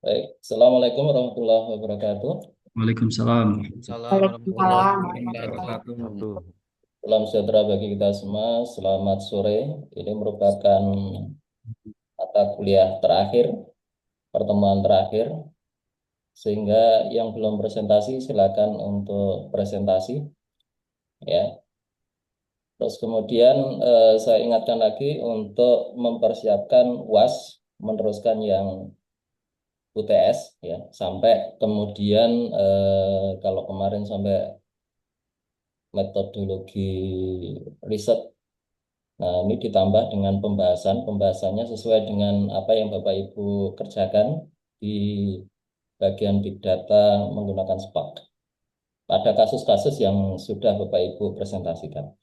Baik, Assalamualaikum warahmatullahi wabarakatuh. Waalaikumsalam. Waalaikumsalam warahmatullahi Waalaikumsalam wabarakatuh. warahmatullahi Salam sejahtera bagi kita semua. Selamat sore. Ini merupakan mata kuliah terakhir, pertemuan terakhir. Sehingga yang belum presentasi silakan untuk presentasi. Ya. Terus kemudian saya ingatkan lagi untuk mempersiapkan UAS, meneruskan yang UTS, ya, sampai kemudian kalau kemarin sampai metodologi riset. Nah, ini ditambah dengan pembahasannya sesuai dengan apa yang Bapak Ibu kerjakan di bagian Big Data menggunakan Spark. Pada kasus-kasus yang sudah Bapak Ibu presentasikan.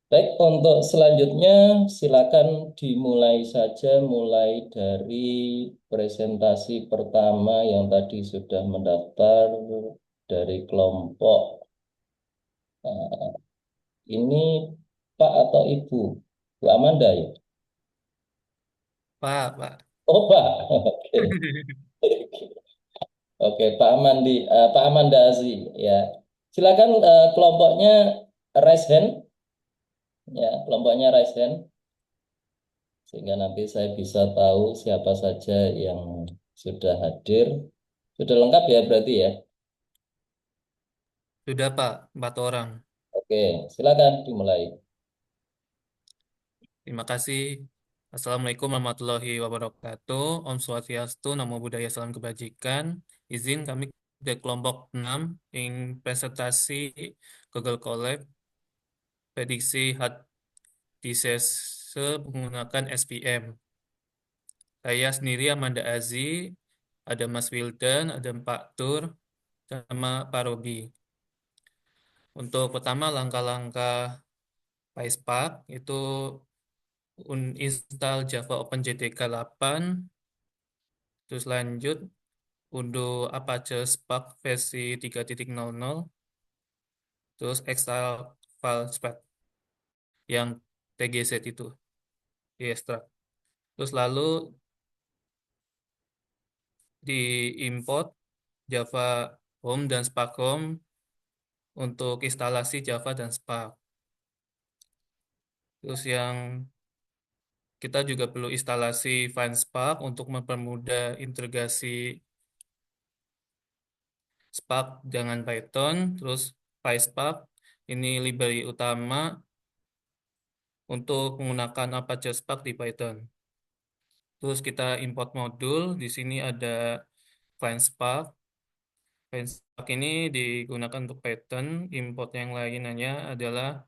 Baik, untuk selanjutnya silakan dimulai saja mulai dari presentasi pertama yang tadi sudah mendaftar dari kelompok ini Pak atau Ibu? Bu Amanda ya? Pak. Oh Pak, oke. Oke, Pak Amanda Azi, ya. Silakan kelompoknya raise hand, ya, kelompoknya raise hand, sehingga nanti saya bisa tahu siapa saja yang sudah hadir. Sudah lengkap ya berarti ya. Sudah Pak, 4 orang. Oke, silakan dimulai. Terima kasih. Assalamualaikum warahmatullahi wabarakatuh. Om Swastiastu, Namo Buddhaya, Salam Kebajikan. Izin kami dari kelompok 6 yang presentasi Google Colab prediksi hard disease menggunakan SPM. Saya sendiri Amanda Azi, ada Mas Wildan, ada Pak Tur, sama Pak Robi. Untuk pertama langkah-langkah PySpark itu install Java OpenJDK 8, terus lanjut unduh Apache Spark versi 3.00, terus extract file Spark yang TGZ itu di extract. Terus lalu diimport Java Home dan Spark Home untuk instalasi Java dan Spark. Terus yang kita juga perlu instalasi FineSpark untuk mempermudah integrasi Spark dengan Python, terus PySpark ini library utama untuk menggunakan Apache Spark di Python. Terus kita import modul, di sini ada FineSpark. FineSpark ini digunakan untuk Python, import yang lainnya adalah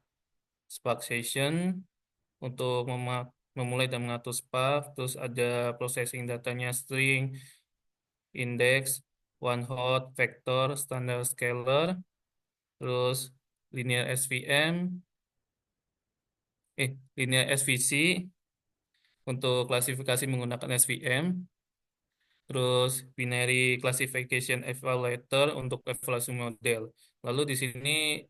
Spark Session untuk memulai dan mengatur Spark, terus ada processing datanya string, index, one hot, vector, standard scalar, terus linear SVM, linear SVC untuk klasifikasi menggunakan SVM, terus binary classification evaluator untuk evaluasi model. Lalu di sini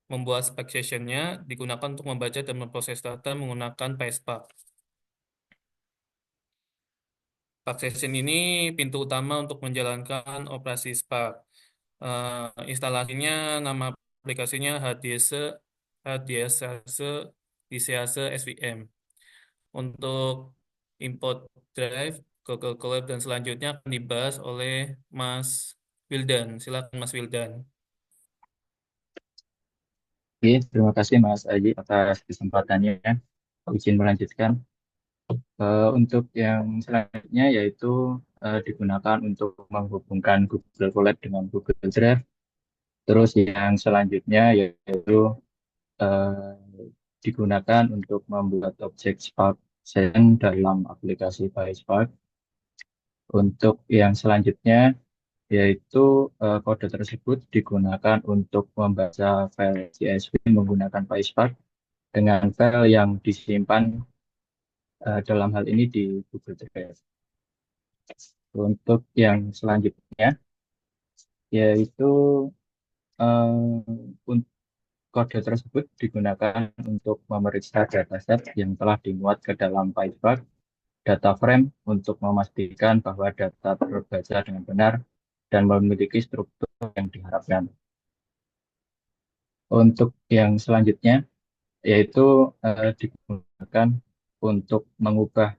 membuat spec session-nya digunakan untuk membaca dan memproses data menggunakan PySpark. Spark Session ini pintu utama untuk menjalankan operasi Spark. Instalasinya, nama aplikasinya HDSase Disease SVM. Untuk import drive, Google Colab dan selanjutnya akan dibahas oleh Mas Wildan. Silakan Mas Wildan. Oke, terima kasih Mas Aji atas kesempatannya. Izin melanjutkan. Untuk yang selanjutnya yaitu digunakan untuk menghubungkan Google Colab dengan Google Drive. Terus yang selanjutnya yaitu eh, digunakan untuk membuat objek Spark Session dalam aplikasi PySpark. Untuk yang selanjutnya yaitu kode tersebut digunakan untuk membaca file CSV menggunakan PySpark dengan file yang disimpan dalam hal ini di Google Drive. Untuk yang selanjutnya yaitu untuk kode tersebut digunakan untuk memeriksa dataset yang telah dimuat ke dalam PySpark data frame untuk memastikan bahwa data terbaca dengan benar dan memiliki struktur yang diharapkan. Untuk yang selanjutnya, yaitu digunakan untuk mengubah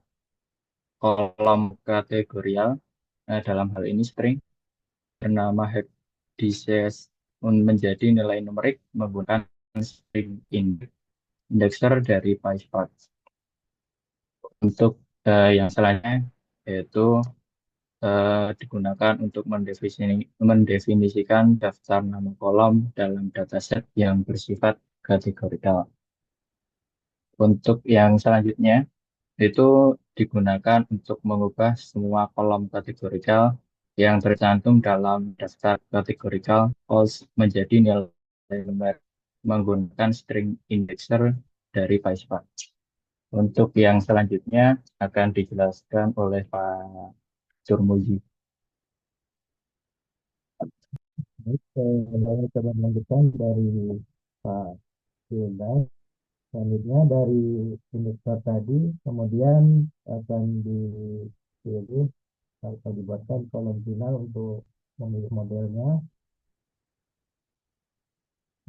kolom kategorial, dalam hal ini string, bernama headdices menjadi nilai numerik menggunakan string indexer dari PySpark. Untuk yang selanjutnya, yaitu digunakan untuk mendefinisikan daftar nama kolom dalam dataset yang bersifat kategorikal. Untuk yang selanjutnya, itu digunakan untuk mengubah semua kolom kategorikal yang tercantum dalam daftar kategorikal false menjadi nilai numerik menggunakan string indexer dari PySpark. Untuk yang selanjutnya akan dijelaskan oleh Pak Surmuji. Baik, saya coba melanjutkan dari Pak Yuda. Selanjutnya dari induktor tadi, kemudian akan dipilih atau dibuatkan kolom final untuk memilih modelnya.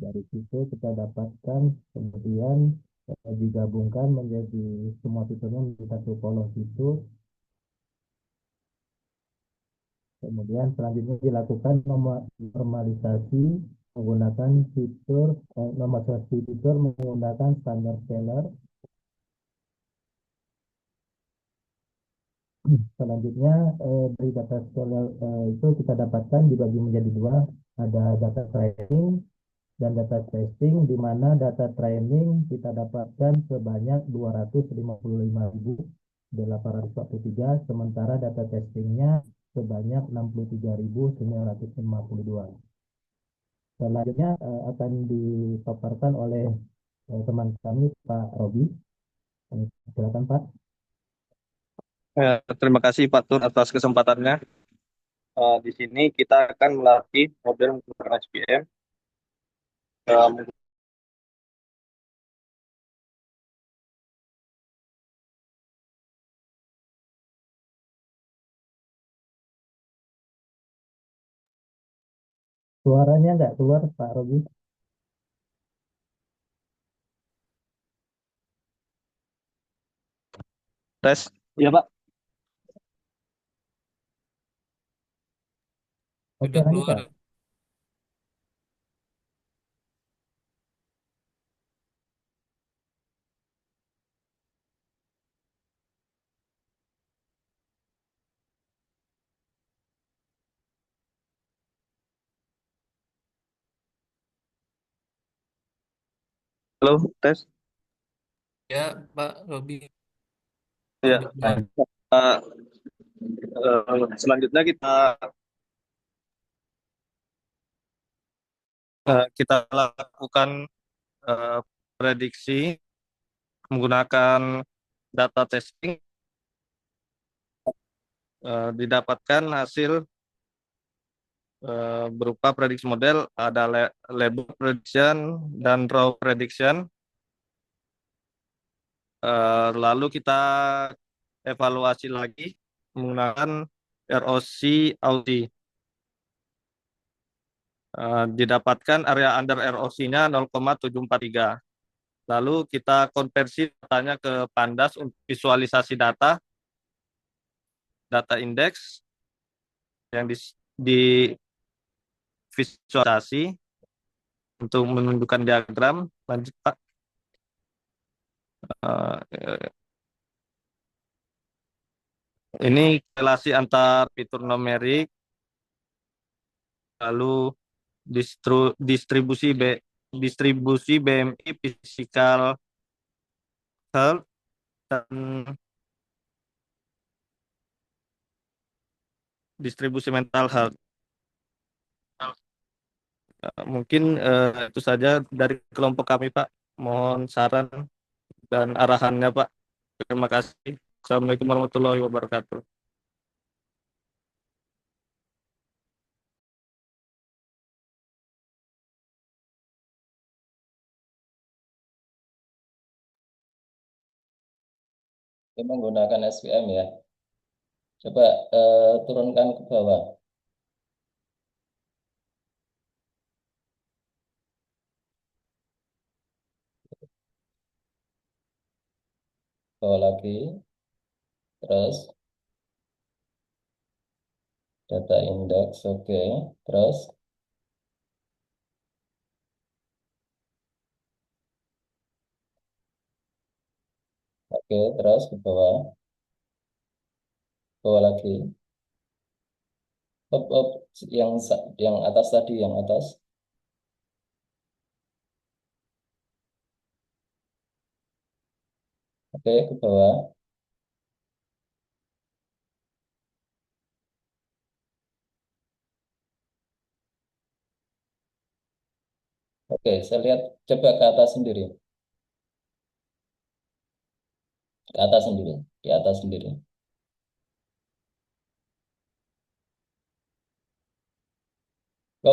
Dari situ kita dapatkan, kemudian digabungkan menjadi semua fiturnya menjadi satu kolom fitur. Kemudian selanjutnya dilakukan normalisasi menggunakan normalisasi fitur menggunakan standar scalar. Selanjutnya dari data scalar itu kita dapatkan dibagi menjadi dua, ada data training dan data testing, di mana data training kita dapatkan sebanyak 255.843, sementara data testingnya sebanyak 63.952. Selanjutnya akan dipaparkan oleh teman kami Pak Robi. Silakan Pak. Terima kasih Pak Tur atas kesempatannya. Di sini kita akan melatih model menggunakan SPM. Suaranya nggak keluar Pak Robi. Tes, ya Pak. Oke, Sudah lanjut keluar. Pak. Halo, tes. Ya, Pak Robi Ya. sudah keluar. Uh, Selanjutnya kita lakukan uh, prediksi menggunakan data testing. Didapatkan hasil berupa prediksi model, ada label prediction dan raw prediction. Lalu kita evaluasi lagi menggunakan ROC Audi. Didapatkan area under ROC-nya 0,743. Lalu kita konversi datanya ke Pandas untuk visualisasi data indeks yang di visualisasi untuk menunjukkan diagram. Lanjut Pak. Ini relasi antar fitur numerik, lalu distribusi BMI physical health dan distribusi mental health. Mungkin itu saja dari kelompok kami Pak. Mohon saran dan arahannya Pak. Terima kasih. Assalamualaikum warahmatullahi wabarakatuh. Ini menggunakan SVM ya. Coba turunkan ke bawah. Bawah lagi. Terus data index. Oke. Terus. Oke. Terus ke bawah. Bawah lagi. Up, up. Yang atas tadi. Yang atas. Oke. Ke bawah. Oke. Saya lihat. Coba ke atas sendiri. Ke atas sendiri. Di atas sendiri. Ke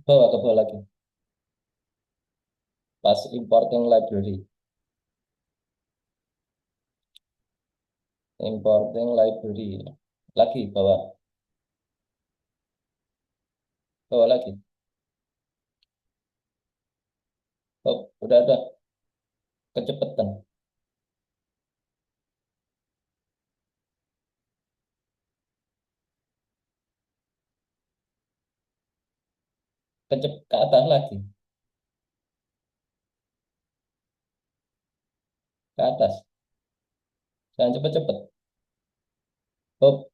bawah lagi. Pas importing library. Importing library. Lagi bawah. Bawah lagi. Oh, udah. Kecepatan. Ke atas lagi. Ke atas. Jangan cepet-cepet. Oh,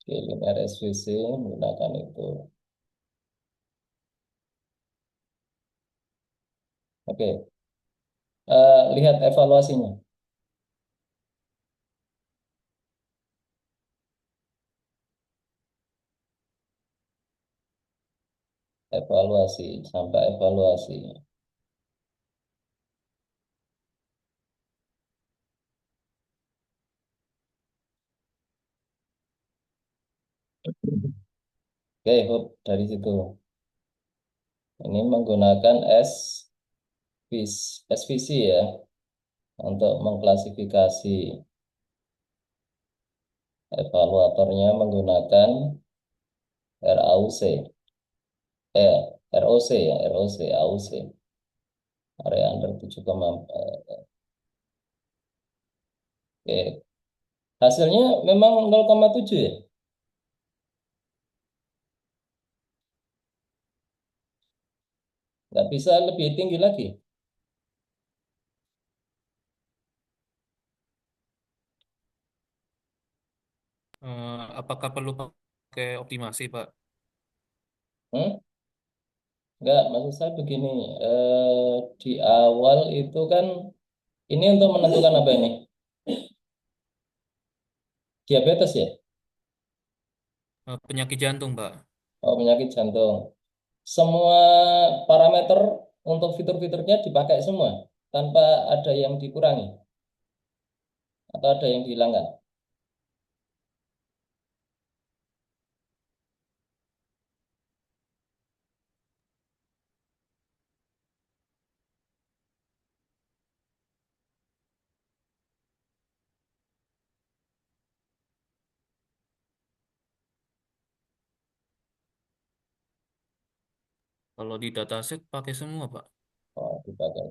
kirim RSVC menggunakan itu. Oke. Lihat evaluasinya. Evaluasi. Sampai evaluasi. Oke, Hub, dari situ. Ini menggunakan SVC ya. Untuk mengklasifikasi. Evaluatornya menggunakan RAUC. Eh, ROC ya. ROC. AUC. Area under 7,4. Oke. Hasilnya memang 0,7 ya. Nggak bisa lebih tinggi lagi. Apakah perlu pakai optimasi, Pak? Hmm? Nggak, maksud saya begini. Di awal itu kan ini untuk menentukan apa ini? Diabetes ya? Penyakit jantung, Pak. Oh, penyakit jantung. Semua parameter untuk fitur-fiturnya dipakai semua tanpa ada yang dikurangi atau ada yang dihilangkan. Kalau di dataset pakai semua, Pak. Oh, dipakai.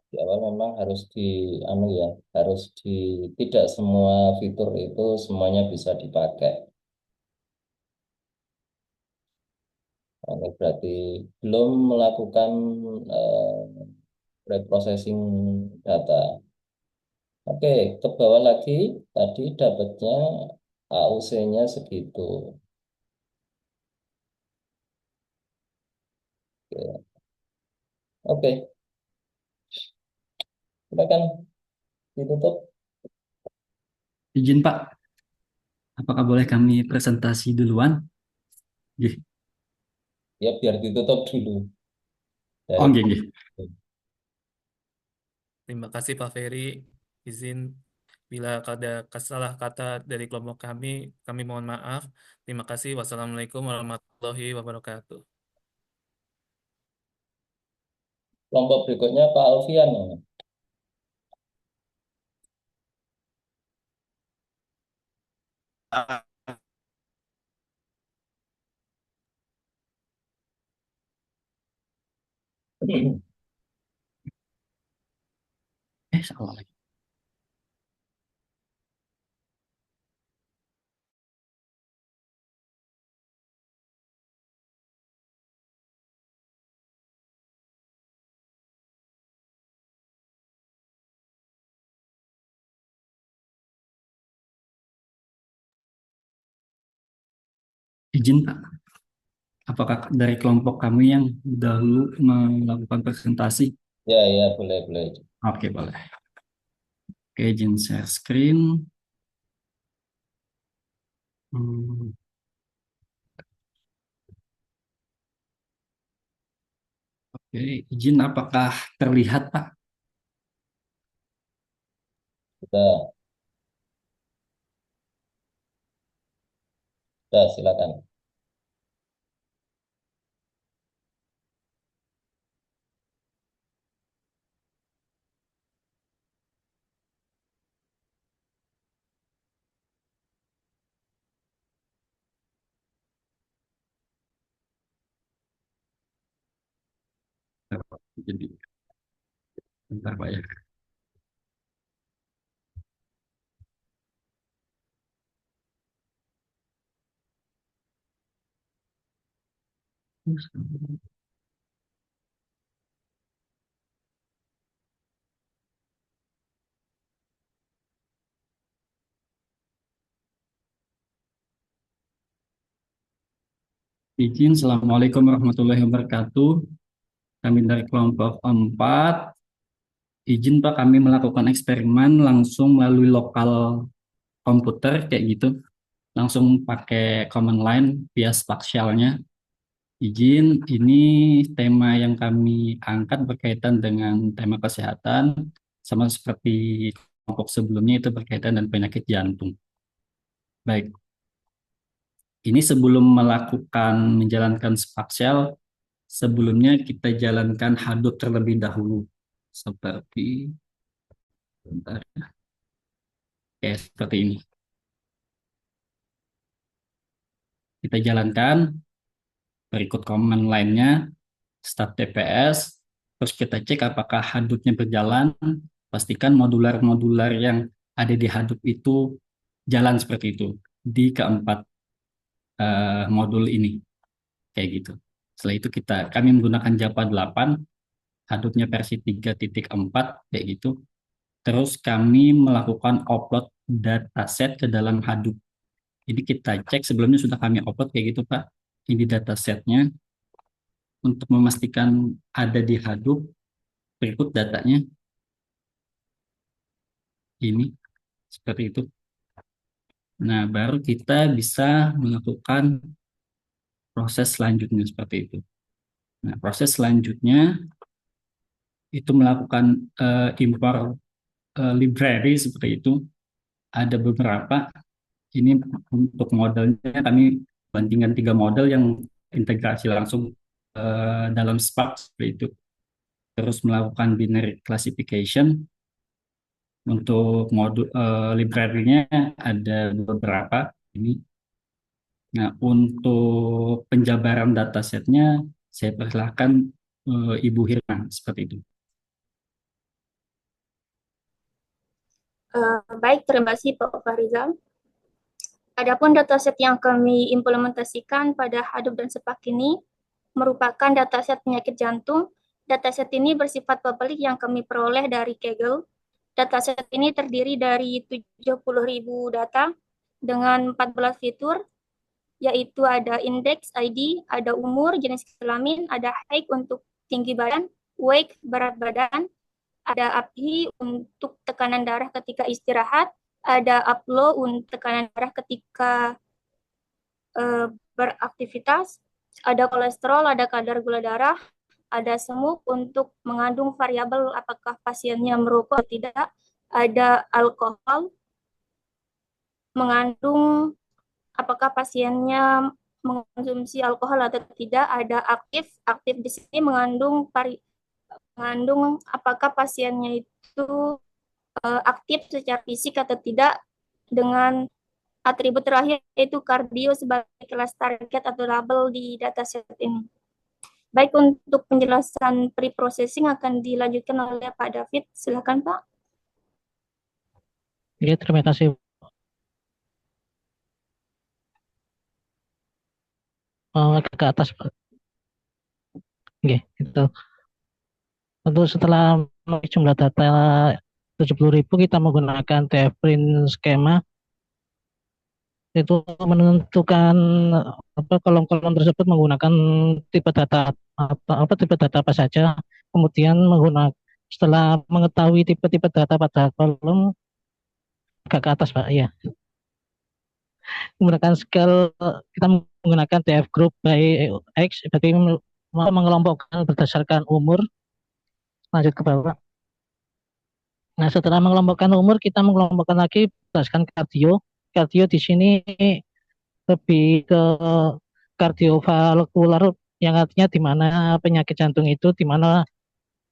Di awal memang harus anu ya, harus tidak semua fitur itu semuanya bisa dipakai. Nah, ini berarti belum melakukan preprocessing data. Oke, ke bawah lagi tadi dapatnya AUC-nya segitu. Oke, oke, silakan ditutup. Izin Pak, apakah boleh kami presentasi duluan? Nggih. Ya biar ditutup dulu Oh, dari. nggih, nggih. Terima kasih, Pak Ferry. Izin Bila ada salah kata dari kelompok kami mohon maaf. Terima kasih. Wassalamualaikum warahmatullahi wabarakatuh. Kelompok berikutnya Pak Alfian. Salah lagi. Izin Pak, apakah dari kelompok kami yang dahulu melakukan presentasi? Ya, ya, boleh, boleh. Oke, boleh. Oke, izin share screen. Hmm, Oke, izin apakah terlihat Pak? Sudah, sudah, silakan. Jadi, bentar Pak ya. Izin, Assalamualaikum warahmatullahi wabarakatuh. Kami dari kelompok 4. Izin Pak, kami melakukan eksperimen langsung melalui lokal komputer kayak gitu. Langsung pakai command line via spasialnya. Izin, ini tema yang kami angkat berkaitan dengan tema kesehatan, sama seperti kelompok sebelumnya itu berkaitan dengan penyakit jantung. Baik, ini sebelum menjalankan spasial, sebelumnya kita jalankan Hadoop terlebih dahulu. Seperti, bentar, seperti ini. Kita jalankan, berikut command line-nya, start TPS, terus kita cek apakah Hadoop-nya berjalan, pastikan modular-modular yang ada di Hadoop itu jalan seperti itu di keempat modul ini, kayak gitu. Setelah itu kami menggunakan Java 8, Hadoop-nya versi 3.4, kayak gitu. Terus kami melakukan upload dataset ke dalam Hadoop. Jadi kita cek sebelumnya sudah kami upload kayak gitu Pak. Ini datasetnya untuk memastikan ada di Hadoop. Berikut datanya ini seperti itu. Nah, baru kita bisa melakukan proses selanjutnya seperti itu. Nah, proses selanjutnya itu melakukan import library seperti itu. Ada beberapa. Ini untuk modelnya kami bandingkan 3 model yang integrasi langsung dalam Spark seperti itu. Terus melakukan binary classification. Untuk modul library-nya ada beberapa ini. Nah, untuk penjabaran datasetnya saya persilahkan Ibu Hirna seperti itu. Baik, terima kasih Pak Farizal. Adapun dataset yang kami implementasikan pada Hadoop dan Spark ini merupakan dataset penyakit jantung. Dataset ini bersifat publik yang kami peroleh dari Kaggle. Dataset ini terdiri dari 70.000 data dengan 14 fitur, yaitu ada index ID, ada umur, jenis kelamin, ada height untuk tinggi badan, weight, berat badan, ada API untuk tekanan darah ketika istirahat, ada upload untuk tekanan darah ketika beraktivitas, ada kolesterol, ada kadar gula darah, ada semut untuk mengandung variabel apakah pasiennya merokok atau tidak, ada alkohol, mengandung apakah pasiennya mengonsumsi alkohol atau tidak. Ada aktif di sini mengandung apakah pasiennya itu aktif secara fisik atau tidak, dengan atribut terakhir yaitu kardio sebagai kelas target atau label di dataset ini. Baik, untuk penjelasan pre-processing akan dilanjutkan oleh Pak David. Silakan Pak. Oke, terima kasih. Agak ke atas, Pak. Oke, itu. Untuk setelah jumlah data 70.000, kita menggunakan TF print skema, itu menentukan kolom-kolom tersebut menggunakan tipe data apa saja. Kemudian setelah mengetahui tipe-tipe data pada kolom, agak ke atas Pak, ya. Menggunakan scale, kita menggunakan TF group by X bagi mengelompokkan berdasarkan umur. Lanjut ke bawah. Nah, setelah mengelompokkan umur, kita mengelompokkan lagi berdasarkan kardio. Kardio di sini lebih ke kardiovalvular, yang artinya di mana penyakit jantung itu, di mana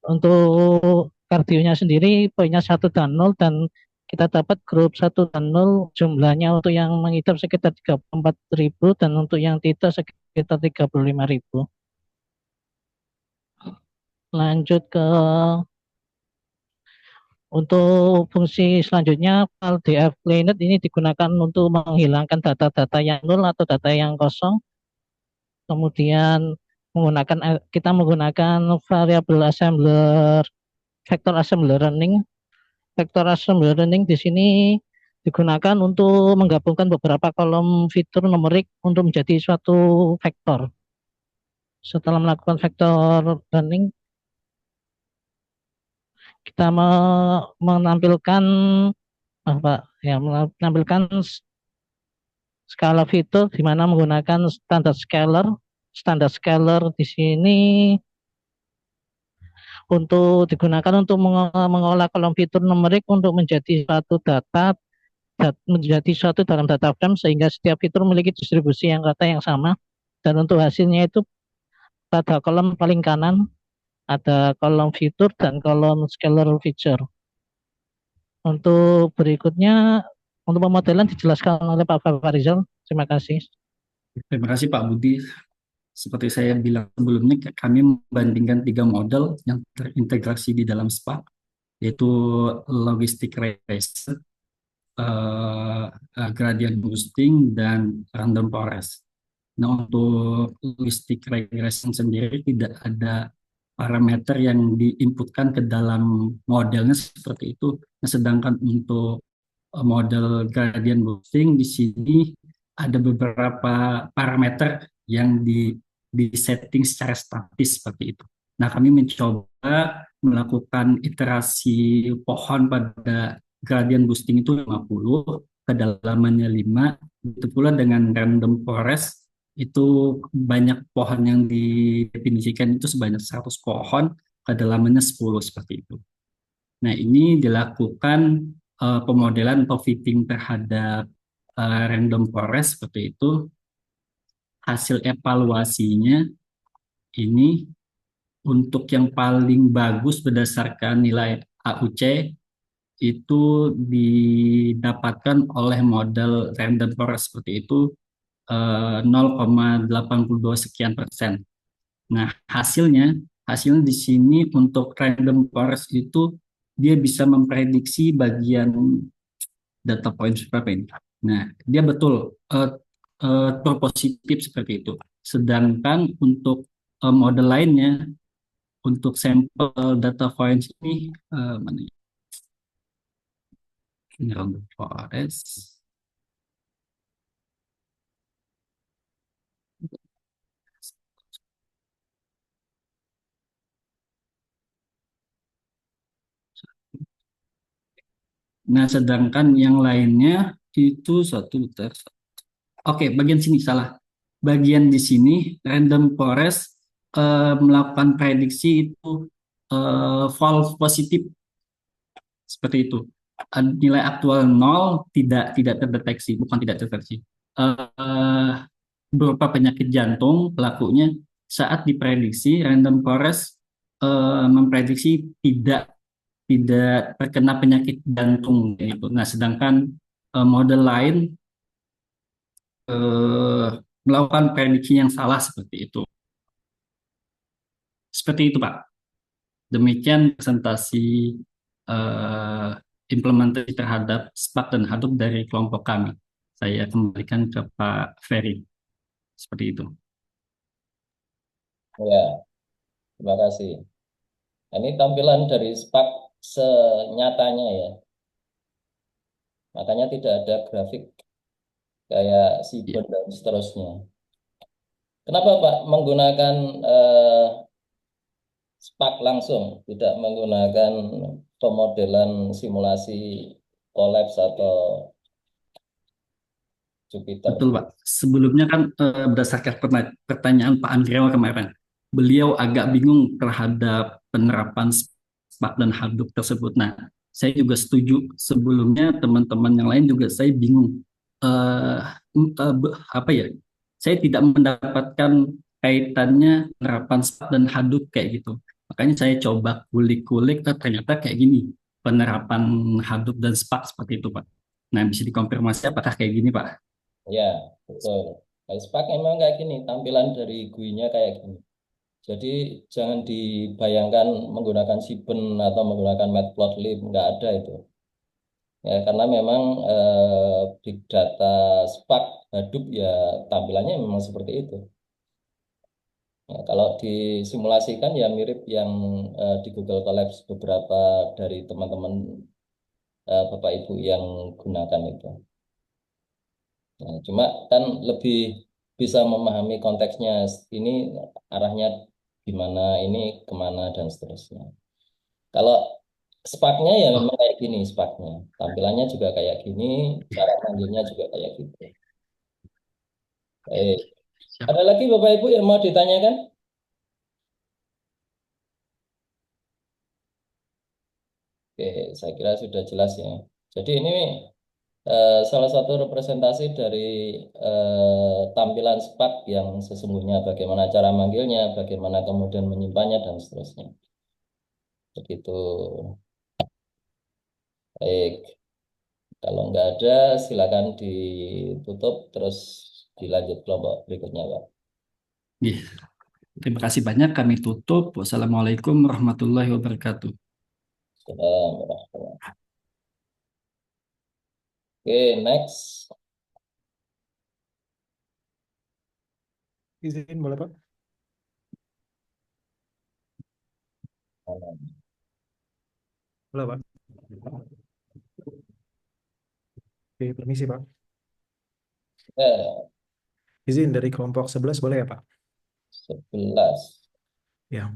untuk kardionya sendiri poinnya 1 dan 0, dan kita dapat grup 1 dan 0 jumlahnya untuk yang mengidap sekitar 34.000 dan untuk yang tidak sekitar 35.000. Lanjut ke untuk fungsi selanjutnya, file df cleanet ini digunakan untuk menghilangkan data-data yang nol atau data yang kosong. Kemudian kita menggunakan variable assembler, vector assembler running. Vector assembler running di sini digunakan untuk menggabungkan beberapa kolom fitur numerik untuk menjadi suatu vektor. Setelah melakukan vector running, kita menampilkan skala fitur di mana menggunakan standar scaler. Standar scaler di sini digunakan untuk mengolah kolom fitur numerik untuk menjadi suatu dalam data frame, sehingga setiap fitur memiliki distribusi yang rata yang sama. Dan untuk hasilnya itu pada kolom paling kanan ada kolom fitur dan kolom scalar feature. Untuk berikutnya, untuk pemodelan dijelaskan oleh Pak Farizal. Terima kasih. Terima kasih Pak Budi. Seperti saya bilang sebelumnya, kami membandingkan 3 model yang terintegrasi di dalam Spark, yaitu logistic regression, gradient boosting, dan random forest. Nah, untuk logistic regression sendiri tidak ada parameter yang diinputkan ke dalam modelnya seperti itu. Nah, sedangkan untuk model gradient boosting di sini ada beberapa parameter yang di setting secara statis seperti itu. Nah, kami mencoba melakukan iterasi pohon pada gradient boosting itu 50, kedalamannya 5, itu pula dengan random forest itu banyak pohon yang didefinisikan itu sebanyak 100 pohon, kedalamannya 10 seperti itu. Nah, ini dilakukan pemodelan atau fitting terhadap random forest seperti itu. Hasil evaluasinya ini untuk yang paling bagus berdasarkan nilai AUC itu didapatkan oleh model random forest seperti itu 0,82 sekian persen. Nah, hasilnya di sini untuk random forest itu dia bisa memprediksi bagian data point berapa ini. Nah, dia betul positif seperti itu. Sedangkan untuk model lainnya, untuk sampel data points ini mana ya? Ini random forest. Nah, sedangkan yang lainnya itu Oke, bagian sini salah. Bagian di sini random forest melakukan prediksi itu false positif seperti itu. nilai aktual 0 tidak terdeteksi, bukan tidak terdeteksi. Eh, Berupa penyakit jantung pelakunya saat diprediksi random forest memprediksi tidak terkena penyakit jantung gitu. Nah, sedangkan model lain eh, melakukan prediksi yang salah seperti itu. Seperti itu, Pak. Demikian presentasi eh, implementasi terhadap Spark dan Hadoop dari kelompok kami. Saya kembalikan ke Pak Ferry. Seperti itu. Ya, terima kasih. Ini tampilan dari Spark senyatanya ya. Makanya tidak ada grafik kayak Ya, Seaborn dan seterusnya. Kenapa Pak menggunakan Spark langsung, tidak menggunakan pemodelan simulasi Collapse atau Jupyter? betul, Pak. Sebelumnya kan berdasarkan pertanyaan Pak Andrewa kemarin, beliau agak bingung terhadap penerapan Spark dan Hadoop tersebut. Nah, saya juga setuju. Sebelumnya teman-teman yang lain juga saya bingung. Eh, Apa ya? Saya tidak mendapatkan kaitannya penerapan Spark dan Hadoop kayak gitu. Makanya saya coba kulik-kulik, ternyata kayak gini penerapan Hadoop dan Spark seperti itu, Pak. Nah, bisa dikonfirmasi apakah kayak gini, Pak? Ya, betul. Nah, Spark emang kayak gini, tampilan dari GUI-nya kayak gini. Jadi jangan dibayangkan menggunakan Seaborn atau menggunakan Matplotlib, nggak ada itu. Ya, karena memang big data Spark Hadoop ya tampilannya memang seperti itu. Ya, kalau disimulasikan ya mirip yang di Google Colabs beberapa dari teman-teman Bapak Ibu yang gunakan itu. Nah, cuma kan lebih bisa memahami konteksnya ini arahnya gimana, ini kemana dan seterusnya. Kalau Spark-nya ya Oh, memang kayak gini Spark-nya. Tampilannya juga kayak gini, cara panggilnya juga kayak gitu. Baik. siap. Ada lagi Bapak Ibu yang mau ditanyakan? Oke, saya kira sudah jelas ya. Jadi ini salah satu representasi dari tampilan Spark yang sesungguhnya bagaimana cara manggilnya, bagaimana kemudian menyimpannya dan seterusnya. Begitu. Baik, kalau nggak ada silakan ditutup terus dilanjut kelompok berikutnya, Pak. Iya. Terima kasih banyak. Kami tutup. Wassalamualaikum warahmatullahi wabarakatuh. Assalamualaikum. Oke, next. Izin boleh Pak? Boleh Pak? Oke, permisi Pak. Eh, Izin dari kelompok 11 boleh ya Pak? 11. Ya.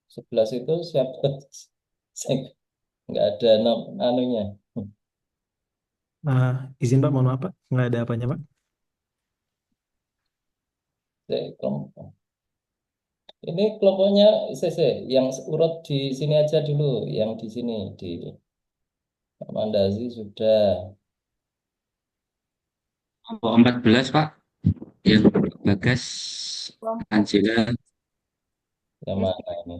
11 itu siapa? Saya nggak ada anunya. Izin Pak, mohon maaf Pak. Nggak ada apanya Pak. Kelompok. Ini kelompoknya CC yang urut di sini aja dulu, yang di sini di Mandazi sudah. Kelompok 14, Pak. Yang Bagas, Angela. Yang mana ini?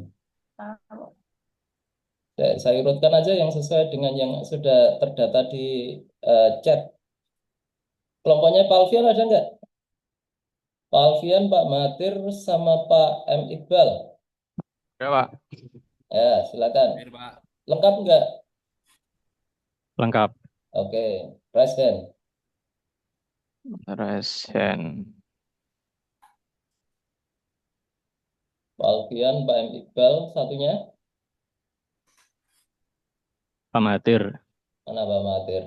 Saya urutkan aja yang sesuai dengan yang sudah terdata di chat. Kelompoknya Pak Alfian ada nggak? Pak Alfian, Pak Mahathir, sama Pak M. Iqbal. Ya, Pak. Ya, silakan. Biar, Pak. Lengkap nggak? Lengkap. Oke, present. Resen. Pak Alfian, Pak M. Iqbal, satunya. Pak Mahathir. Mana Pak Mahathir?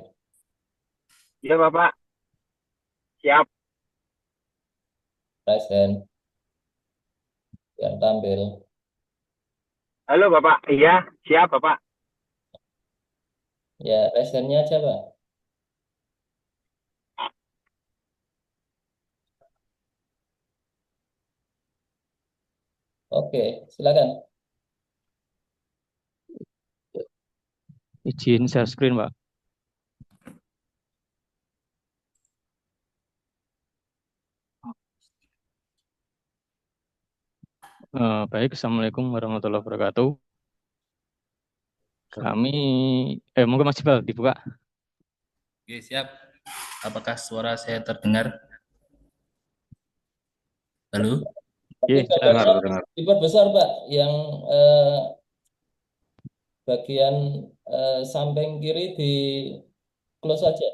Iya Bapak, siap. Present. Yang tampil. Halo Bapak, iya siap Bapak. Ya, presennya aja Pak. Oke, silakan. Izin share screen, Pak. Baik, Assalamualaikum warahmatullahi wabarakatuh. Kami, monggo Mas Iqbal dibuka. Oke, siap. Apakah suara saya terdengar? Halo? Tapi Oke, gambarnya dengar. diperbesar, Pak, yang bagian samping kiri di close aja.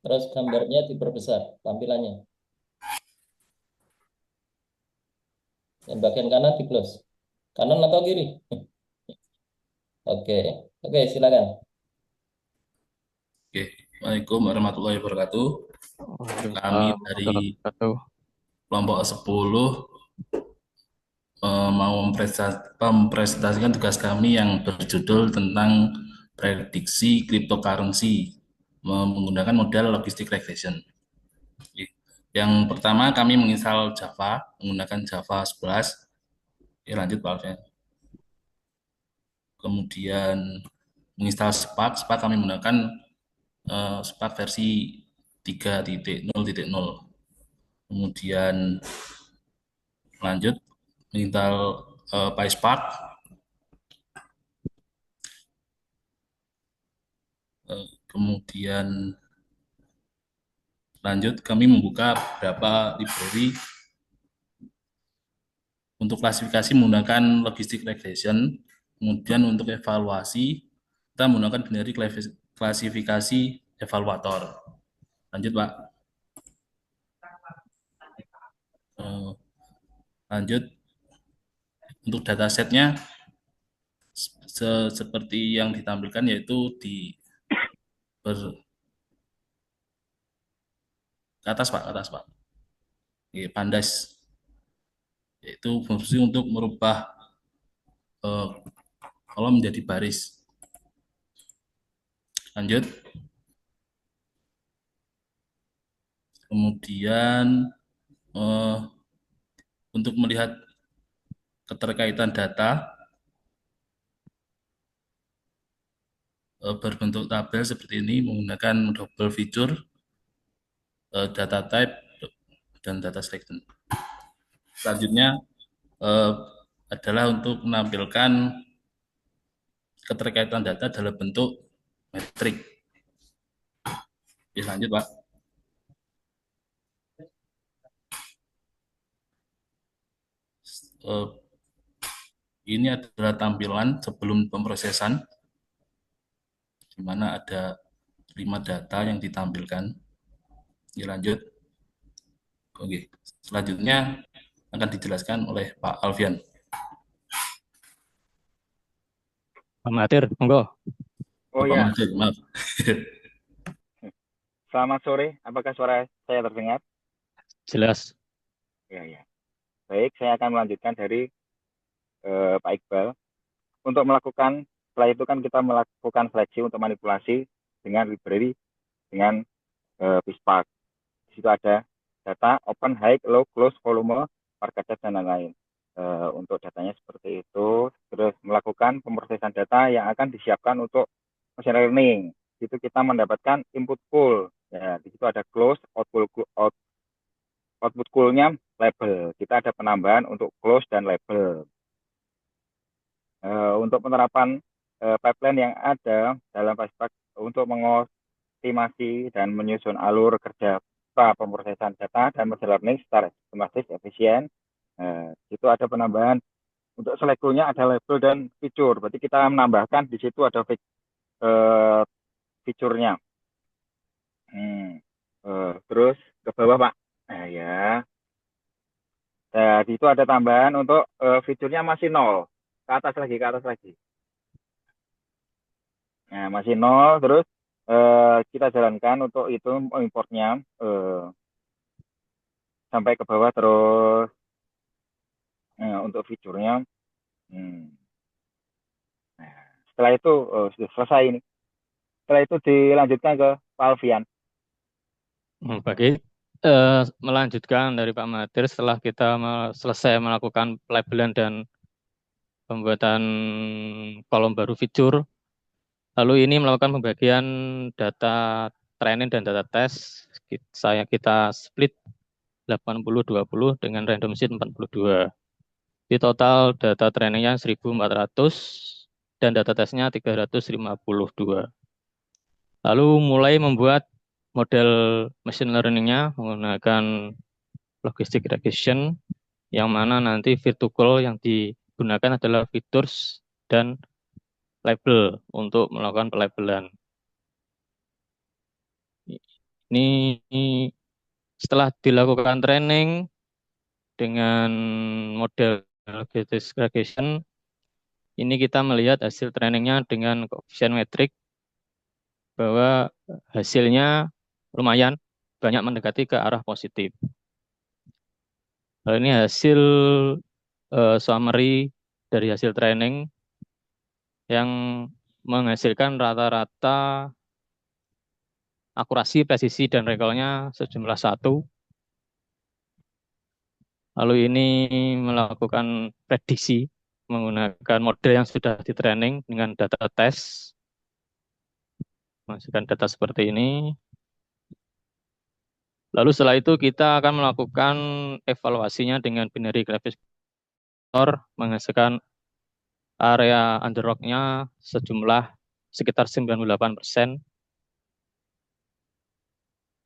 Terus gambarnya diperbesar tampilannya. Yang bagian kanan di close. Kanan atau kiri? Oke. Oke, silakan. Oke. Waalaikumsalam warahmatullahi wabarakatuh. Kami dari kelompok 10 mau mempresentasikan tugas kami yang berjudul tentang prediksi cryptocurrency menggunakan model logistic regression. Yang pertama kami menginstal Java menggunakan Java 11. Lanjut Pak Alfian. Kemudian menginstal Spark kami menggunakan Spark versi 3.0.0. Kemudian lanjut menginstal PySpark. Kemudian lanjut kami membuka beberapa library untuk klasifikasi menggunakan logistic regression. Kemudian untuk evaluasi kita menggunakan binary klasifikasi evaluator. Lanjut Pak. Lanjut untuk datasetnya seperti yang ditampilkan, yaitu di ke atas Pak. Pandas, yaitu fungsi untuk merubah kolom menjadi baris. Lanjut. Kemudian untuk melihat keterkaitan data berbentuk tabel seperti ini menggunakan double feature, data type, dan data selection. Selanjutnya adalah untuk menampilkan keterkaitan data dalam bentuk metrik. Oke, lanjut Pak. Ini adalah tampilan sebelum pemrosesan, di mana ada 5 data yang ditampilkan. Oke, lanjut. Oke, selanjutnya akan dijelaskan oleh Pak Alfian. Pak Mahathir, monggo. Oh Pak ya, Mahathir, maaf. selamat sore. Apakah suara saya terdengar? Jelas. Ya. Baik, saya akan melanjutkan dari Pak Iqbal. Untuk melakukan, setelah itu kan kita melakukan seleksi untuk manipulasi dengan library dengan PySpark. Di situ ada data open, high, low, close, volume, market depth, dan lain-lain. Untuk datanya seperti itu. Terus melakukan pemrosesan data yang akan disiapkan untuk machine learning. Itu kita mendapatkan input pool. Ya, di situ ada close, output pool-nya label. Kita ada penambahan untuk close dan label. Untuk penerapan pipeline yang ada dalam PySpark untuk mengoptimasi dan menyusun alur kerja pemrosesan data dan machine learning secara sistematis, efisien. Itu ada penambahan untuk select-nya ada label dan fitur. Berarti kita menambahkan di situ ada fiturnya. Terus ke bawah Pak. Ya. Nah, di situ ada tambahan untuk fiturnya masih 0. Ke atas lagi. Nah, masih 0. Terus kita jalankan untuk itu importnya sampai ke bawah terus untuk fiturnya. Nah, setelah itu sudah selesai ini. Setelah itu dilanjutkan ke Pak Alfian. Baik, melanjutkan dari Pak Mahathir setelah kita selesai melakukan pelabelan dan pembuatan kolom baru fitur. Lalu ini melakukan pembagian data training dan data test. Kita split 80-20 dengan random seed 42. Di total data trainingnya 1.400 dan data testnya 352. Lalu mulai membuat model machine learning-nya menggunakan logistic regression, yang mana nanti virtual yang digunakan adalah features dan label untuk melakukan pelabelan. Ini setelah dilakukan training dengan model logistic regression, ini kita melihat hasil trainingnya dengan koefisien metrik bahwa hasilnya lumayan banyak mendekati ke arah positif. Ini hasil summary dari hasil training yang menghasilkan rata-rata akurasi, presisi, dan recall-nya sejumlah 1. Lalu ini melakukan prediksi menggunakan model yang sudah di-training dengan data test. Menghasilkan data seperti ini. Lalu setelah itu kita akan melakukan evaluasinya dengan binary classifier, menghasilkan area underrock-nya sejumlah sekitar 98%.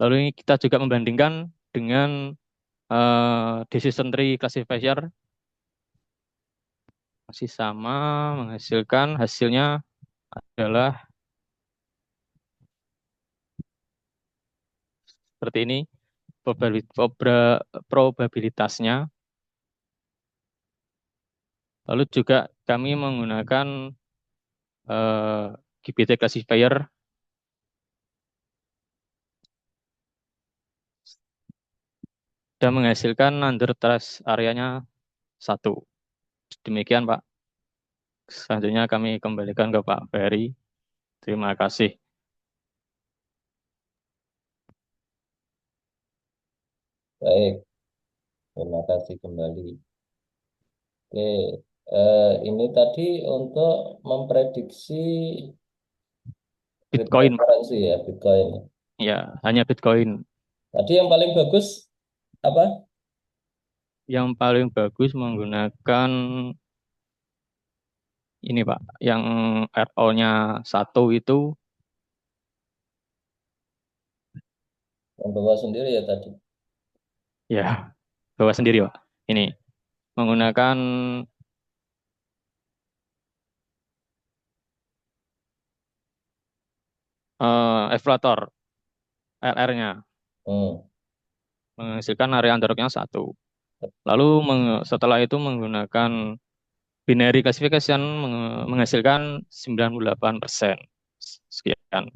Lalu ini kita juga membandingkan dengan decision tree classifier, masih sama, menghasilkan hasilnya adalah seperti ini, probabilitasnya. Lalu juga kami menggunakan GPT classifier dan menghasilkan under trace areanya 1. Demikian Pak. Selanjutnya kami kembalikan ke Pak Ferry. Terima kasih. Baik, terima kasih kembali. Oke, ini tadi untuk memprediksi Bitcoin. cryptocurrency ya, Bitcoin. Ya, hanya Bitcoin. Tadi yang paling bagus apa? Yang paling bagus menggunakan ini Pak, yang RO-nya 1 itu. Yang bawa sendiri ya tadi. Ya, bawa sendiri Pak. Ini menggunakan evaluator LR-nya. Menghasilkan area underrock-nya 1. Lalu setelah itu menggunakan binary classification menghasilkan 98%. Sekian.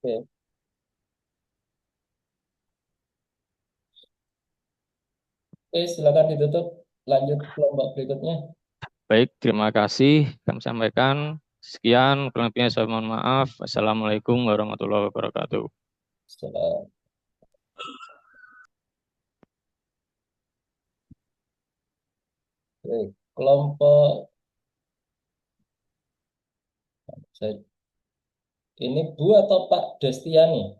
Oke. Oke, silakan ditutup. Lanjut kelompok berikutnya. Baik, terima kasih kami sampaikan. Sekian, kurang lebihnya saya mohon maaf. Assalamualaikum warahmatullahi wabarakatuh. Salam. Oke, kelompok ini Bu atau Pak Destiani?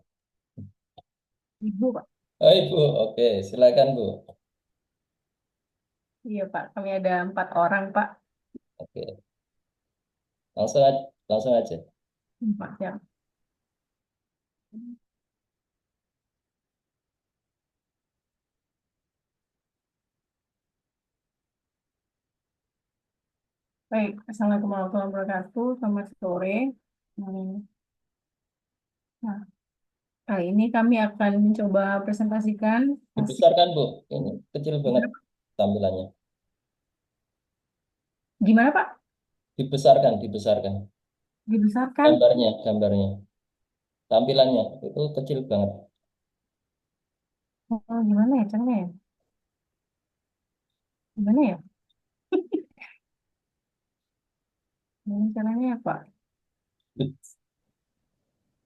Ibu, Pak. Oh, Ibu. Oke, silakan Bu. Iya, Pak. Kami ada 4 orang, Pak. Oke. Langsung aja. 4 jam. Baik, Assalamualaikum warahmatullahi wabarakatuh. Selamat sore. Nah, kali ini kami akan mencoba presentasikan hasil. Dibesarkan Bu, ini kecil banget tampilannya. Gimana Pak? Dibesarkan. Dibesarkan? Gambarnya. Tampilannya itu kecil banget. Oh, gimana ya caranya ya? Gimana ya? Gimana caranya ya Pak?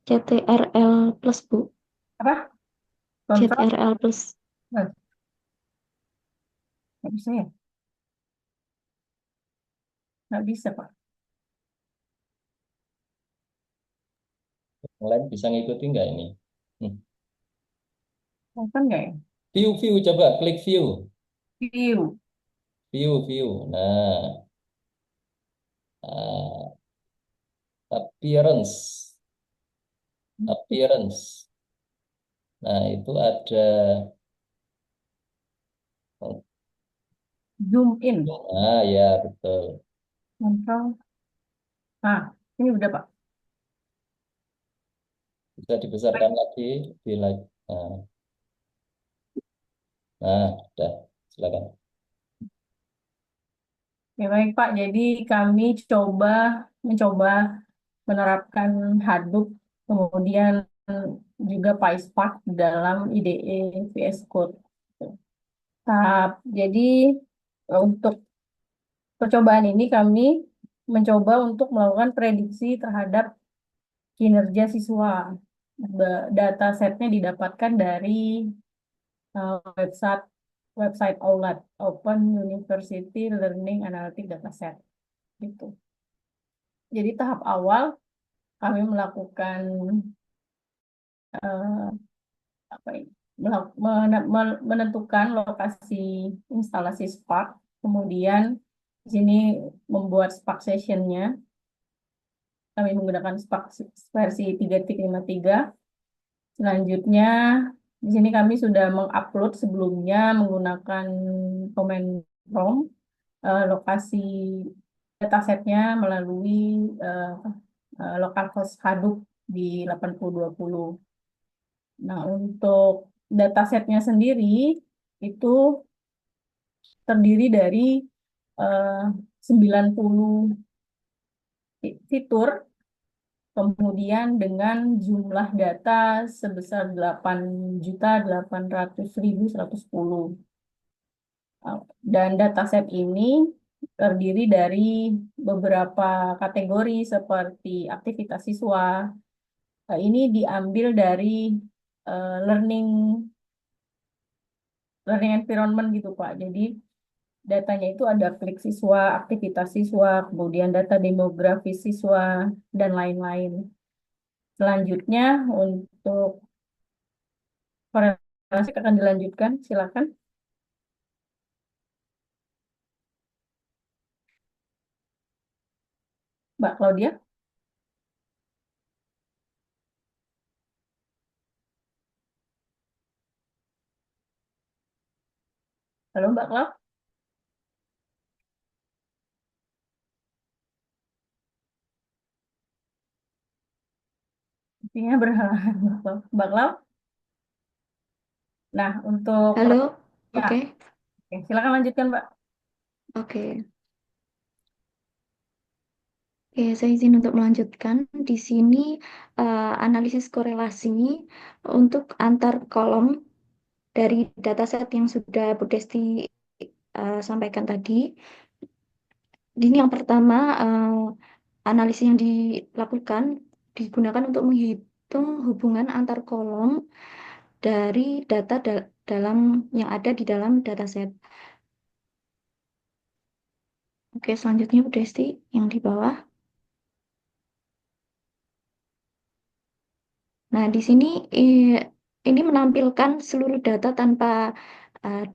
CTRL plus Bu. Apa? Kontrol? ZRL plus. Nggak bisa ya? Nggak bisa, Pak. Yang lain bisa ngikuti nggak ini? Kan nggak ya? View, coba klik view. View. View. Nah, appearance. Nah, itu ada Zoom in. Nah, ya betul. Kontrol. Nah, ini udah, Pak. Bisa dibesarkan lagi, nah, udah, silakan. Ya baik, Pak. Jadi kami mencoba menerapkan Hadoop, kemudian juga PySpark dalam IDE VS Code. Jadi untuk percobaan ini kami mencoba untuk melakukan prediksi terhadap kinerja siswa. Datasetnya didapatkan dari website OLAD, Open University Learning Analytics Dataset. Gitu. Jadi tahap awal kami melakukan menentukan lokasi instalasi Spark, kemudian di sini membuat Spark sessionnya. Kami menggunakan Spark versi 3.53. Selanjutnya di sini kami sudah mengupload sebelumnya menggunakan command prompt lokasi datasetnya melalui localhost Hadoop di 8020. Nah, untuk datasetnya sendiri itu terdiri dari 90 fitur, kemudian dengan jumlah data sebesar 8.800.110. Dan dataset ini terdiri dari beberapa kategori seperti aktivitas siswa. Ini diambil dari learning environment gitu, Pak. Jadi datanya itu ada klik siswa, aktivitas siswa, kemudian data demografis siswa, dan lain-lain. Selanjutnya untuk korelasi akan dilanjutkan, silakan. Mbak Claudia. Halo Mbak Clau. Sepertinya berhalangan Mbak Clau. Nah, untuk Halo, ya, oke. Silakan lanjutkan, Mbak. Oke. Oke, saya izin untuk melanjutkan. Di sini analisis korelasi untuk antar kolom dari dataset yang sudah Bu Desti sampaikan tadi. Ini yang pertama, analisis yang dilakukan digunakan untuk menghitung hubungan antar kolom dari data dalam yang ada di dalam dataset. Oke, selanjutnya Bu Desti yang di bawah. Nah, di sini ini menampilkan seluruh data tanpa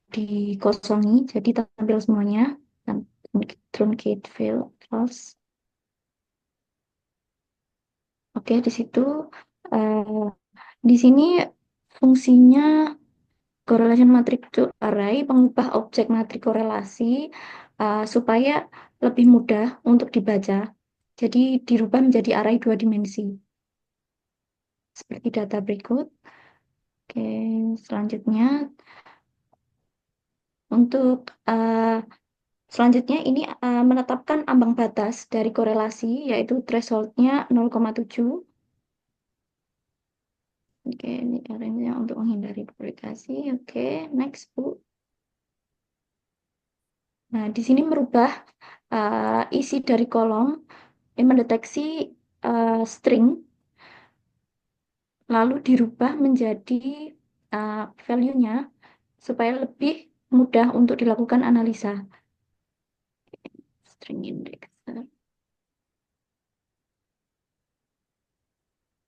dikosongi, jadi tampil semuanya. Truncate field false. Oke, di situ di sini fungsinya correlation matrix to array, pengubah objek matrik korelasi supaya lebih mudah untuk dibaca. Jadi dirubah menjadi array 2 dimensi. Seperti data berikut. Oke, selanjutnya untuk selanjutnya ini menetapkan ambang batas dari korelasi, yaitu thresholdnya 0,7. Oke, ini caranya untuk menghindari duplikasi. Oke, next Bu. Nah, di sini merubah isi dari kolom, mendeteksi string, lalu dirubah menjadi value-nya supaya lebih mudah untuk dilakukan analisa. String indexer.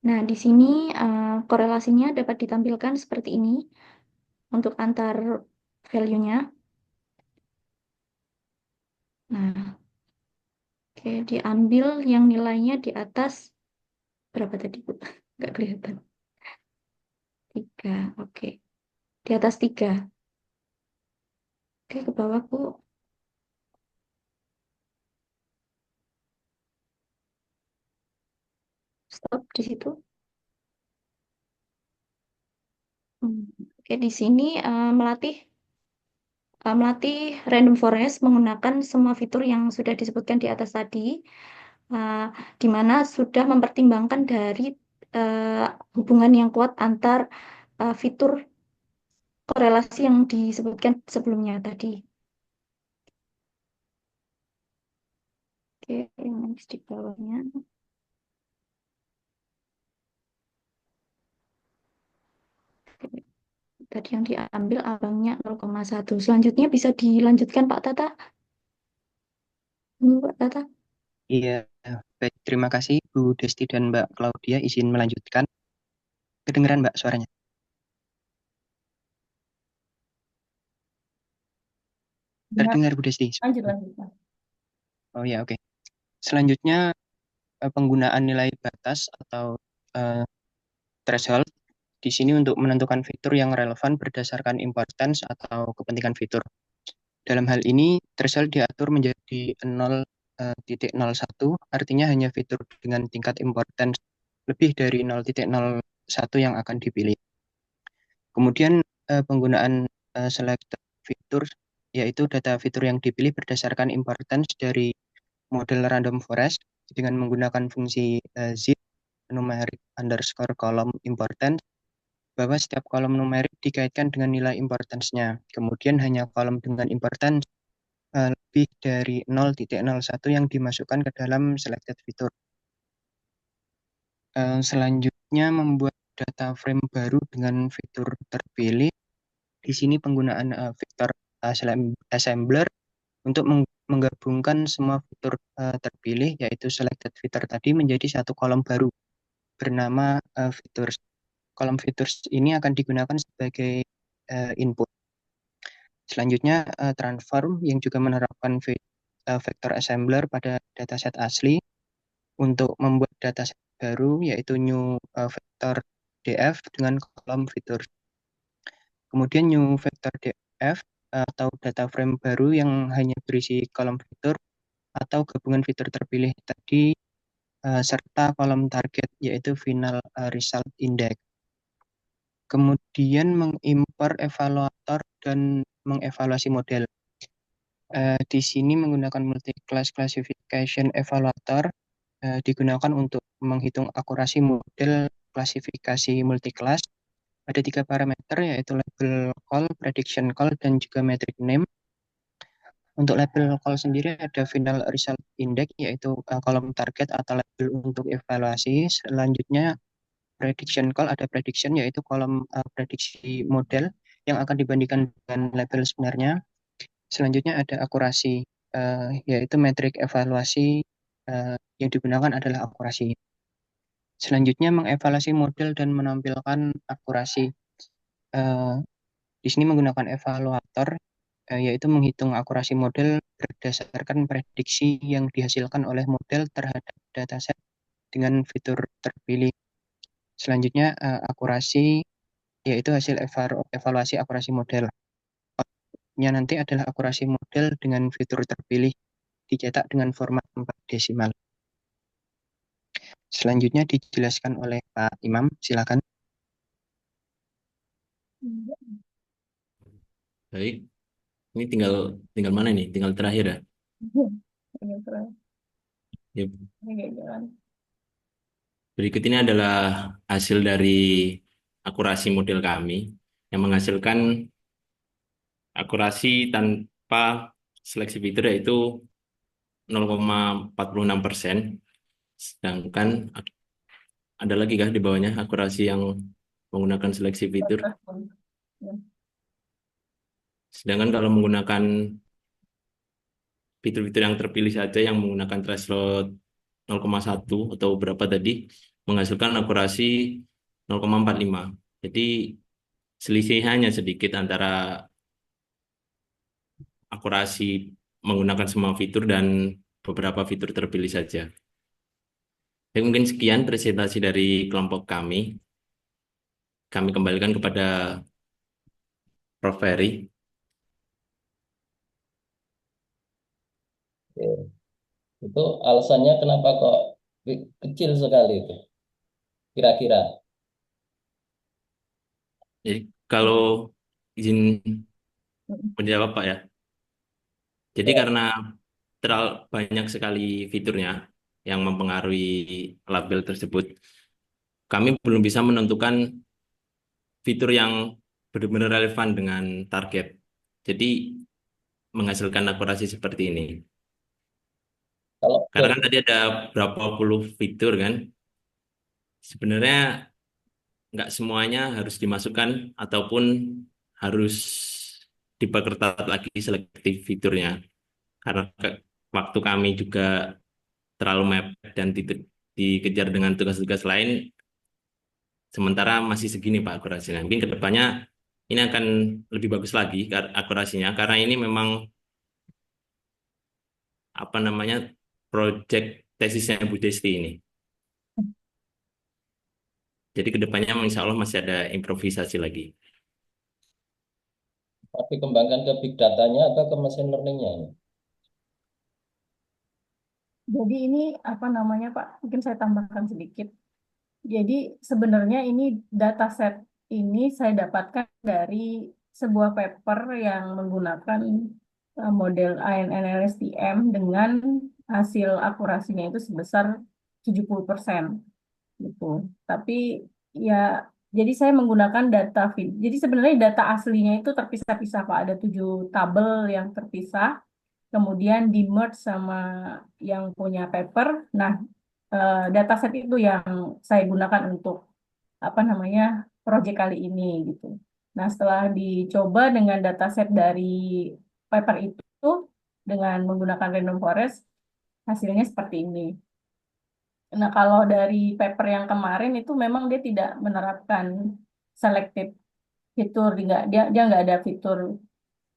Nah, di sini korelasinya dapat ditampilkan seperti ini untuk antar value-nya. Nah, oke, diambil yang nilainya di atas berapa tadi, Bu? Nggak kelihatan. 3, oke. Di atas 3. Oke, ke bawah, Bu. Stop di situ. Oke, di sini melatih random forest menggunakan semua fitur yang sudah disebutkan di atas tadi, di mana sudah mempertimbangkan dari hubungan yang kuat antar fitur korelasi yang disebutkan sebelumnya tadi. Oke, next di bawahnya. Oke, tadi yang diambil abangnya 0,1. Selanjutnya bisa dilanjutkan Pak Tata. Pak Tata. Iya, baik. Terima kasih Bu Desti dan Mbak Claudia. Izin melanjutkan. Kedengeran Mbak suaranya? Terdengar Bu Desti? Lanjut. Oh ya, oke. Selanjutnya penggunaan nilai batas atau threshold di sini untuk menentukan fitur yang relevan berdasarkan importance atau kepentingan fitur. Dalam hal ini, threshold diatur menjadi 0,01, artinya hanya fitur dengan tingkat importance lebih dari 0,01 yang akan dipilih. Kemudian penggunaan selected fitur, yaitu data fitur yang dipilih berdasarkan importance dari model random forest dengan menggunakan fungsi zip numeric underscore column importance, bahwa setiap kolom numerik dikaitkan dengan nilai importance-nya. Kemudian hanya kolom dengan importance lebih dari 0,01 yang dimasukkan ke dalam selected fitur. Selanjutnya membuat data frame baru dengan fitur terpilih. Di sini penggunaan fitur assembler untuk menggabungkan semua fitur terpilih, yaitu selected fitur tadi, menjadi satu kolom baru bernama features. Kolom features ini akan digunakan sebagai input. Selanjutnya transform yang juga menerapkan vector assembler pada dataset asli untuk membuat dataset baru, yaitu new vector df dengan kolom fitur. Kemudian new vector df atau data frame baru yang hanya berisi kolom fitur atau gabungan fitur terpilih tadi serta kolom target, yaitu final result index. Kemudian mengimpor evaluator dan mengevaluasi model. Di sini menggunakan multi-class classification evaluator digunakan untuk menghitung akurasi model klasifikasi multi-class. Ada 3 parameter, yaitu label call, prediction call, dan juga metric name. Untuk label call sendiri ada final result index, yaitu kolom target atau label untuk evaluasi. Selanjutnya prediction call ada prediction, yaitu kolom prediksi model yang akan dibandingkan dengan label sebenarnya. Selanjutnya ada akurasi, yaitu metrik evaluasi yang digunakan adalah akurasi. Selanjutnya mengevaluasi model dan menampilkan akurasi. Di sini menggunakan evaluator, yaitu menghitung akurasi model berdasarkan prediksi yang dihasilkan oleh model terhadap dataset dengan fitur terpilih. Selanjutnya akurasi, yaitu hasil evaluasi akurasi model. Outputnya nanti adalah akurasi model dengan fitur terpilih dicetak dengan format 4 desimal. Selanjutnya dijelaskan oleh Pak Imam, silakan. Baik, ini tinggal mana nih? Tinggal terakhir ya? Yep. Berikut ini adalah hasil dari akurasi model kami yang menghasilkan akurasi tanpa seleksi fitur yaitu 0,46%. Sedangkan ada lagi kah di bawahnya akurasi yang menggunakan seleksi fitur. Ya. Sedangkan kalau menggunakan fitur-fitur yang terpilih saja yang menggunakan threshold 0,1 atau berapa tadi menghasilkan akurasi 0,45. Jadi selisihnya hanya sedikit antara akurasi menggunakan semua fitur dan beberapa fitur terpilih saja. Jadi mungkin sekian presentasi dari kelompok kami. Kami kembalikan kepada Prof. Ferry. Oke. Itu alasannya kenapa kok kecil sekali itu, kira-kira? Jadi kalau izin menjawab Pak ya. Jadi Ya. karena terlalu banyak sekali fiturnya yang mempengaruhi label tersebut, kami belum bisa menentukan fitur yang benar-benar relevan dengan target. Jadi menghasilkan akurasi seperti ini. Kalau Karena kan tadi ada berapa puluh fitur kan, sebenarnya nggak semuanya harus dimasukkan ataupun harus diperketat lagi selektif fiturnya. Karena waktu kami juga terlalu mepet dan dikejar dengan tugas-tugas lain, sementara masih segini Pak akurasinya. Mungkin ke depannya ini akan lebih bagus lagi akurasinya, karena ini memang apa namanya project tesisnya Bu Desti ini. Jadi ke depannya insya Allah masih ada improvisasi lagi. Tapi kembangkan ke big datanya atau ke machine learning-nya ini? Jadi ini apa namanya Pak? Mungkin saya tambahkan sedikit. Jadi sebenarnya ini dataset ini saya dapatkan dari sebuah paper yang menggunakan model ANNLSTM dengan hasil akurasinya itu sebesar 70% gitu. Tapi ya jadi saya menggunakan data feed. Jadi sebenarnya data aslinya itu terpisah-pisah Pak. Ada 7 tabel yang terpisah. Kemudian di merge sama yang punya paper. Nah, dataset itu yang saya gunakan untuk apa namanya proyek kali ini gitu. Nah, setelah dicoba dengan dataset dari paper itu dengan menggunakan random forest, hasilnya seperti ini. Nah, kalau dari paper yang kemarin itu memang dia tidak menerapkan selected fitur, dia nggak ada fitur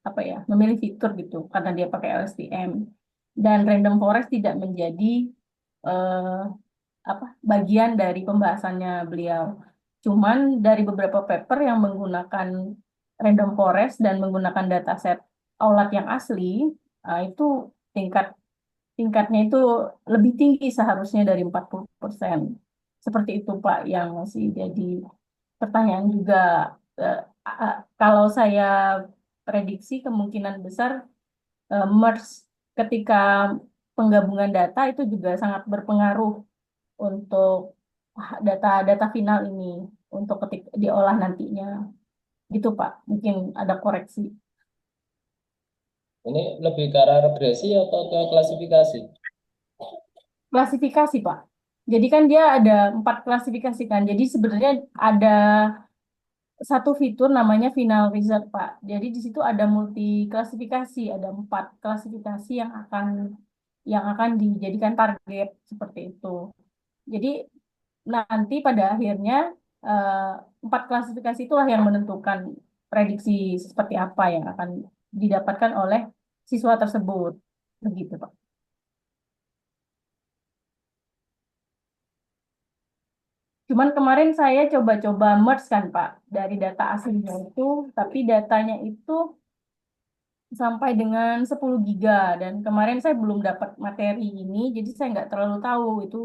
apa ya, memilih fitur gitu karena dia pakai LSTM dan random forest tidak menjadi eh, apa bagian dari pembahasannya beliau. Cuman dari beberapa paper yang menggunakan random forest dan menggunakan dataset aulat yang asli, itu tingkatnya itu lebih tinggi seharusnya dari 40%. Seperti itu Pak yang masih jadi pertanyaan juga. Eh, Kalau saya prediksi kemungkinan besar merge ketika penggabungan data itu juga sangat berpengaruh untuk data-data final ini untuk ketika diolah nantinya. Gitu Pak, mungkin ada koreksi. Ini lebih ke arah regresi atau ke klasifikasi? Klasifikasi Pak. Jadi kan dia ada 4 klasifikasi kan. Jadi sebenarnya ada satu fitur namanya final result Pak. Jadi di situ ada multi klasifikasi, ada 4 klasifikasi yang akan dijadikan target seperti itu. Jadi nanti pada akhirnya eh, 4 klasifikasi itulah yang menentukan prediksi seperti apa yang akan didapatkan oleh siswa tersebut. Begitu Pak. Cuman kemarin saya coba-coba merge kan Pak dari data aslinya itu, tapi datanya itu sampai dengan 10 giga dan kemarin saya belum dapat materi ini, jadi saya nggak terlalu tahu itu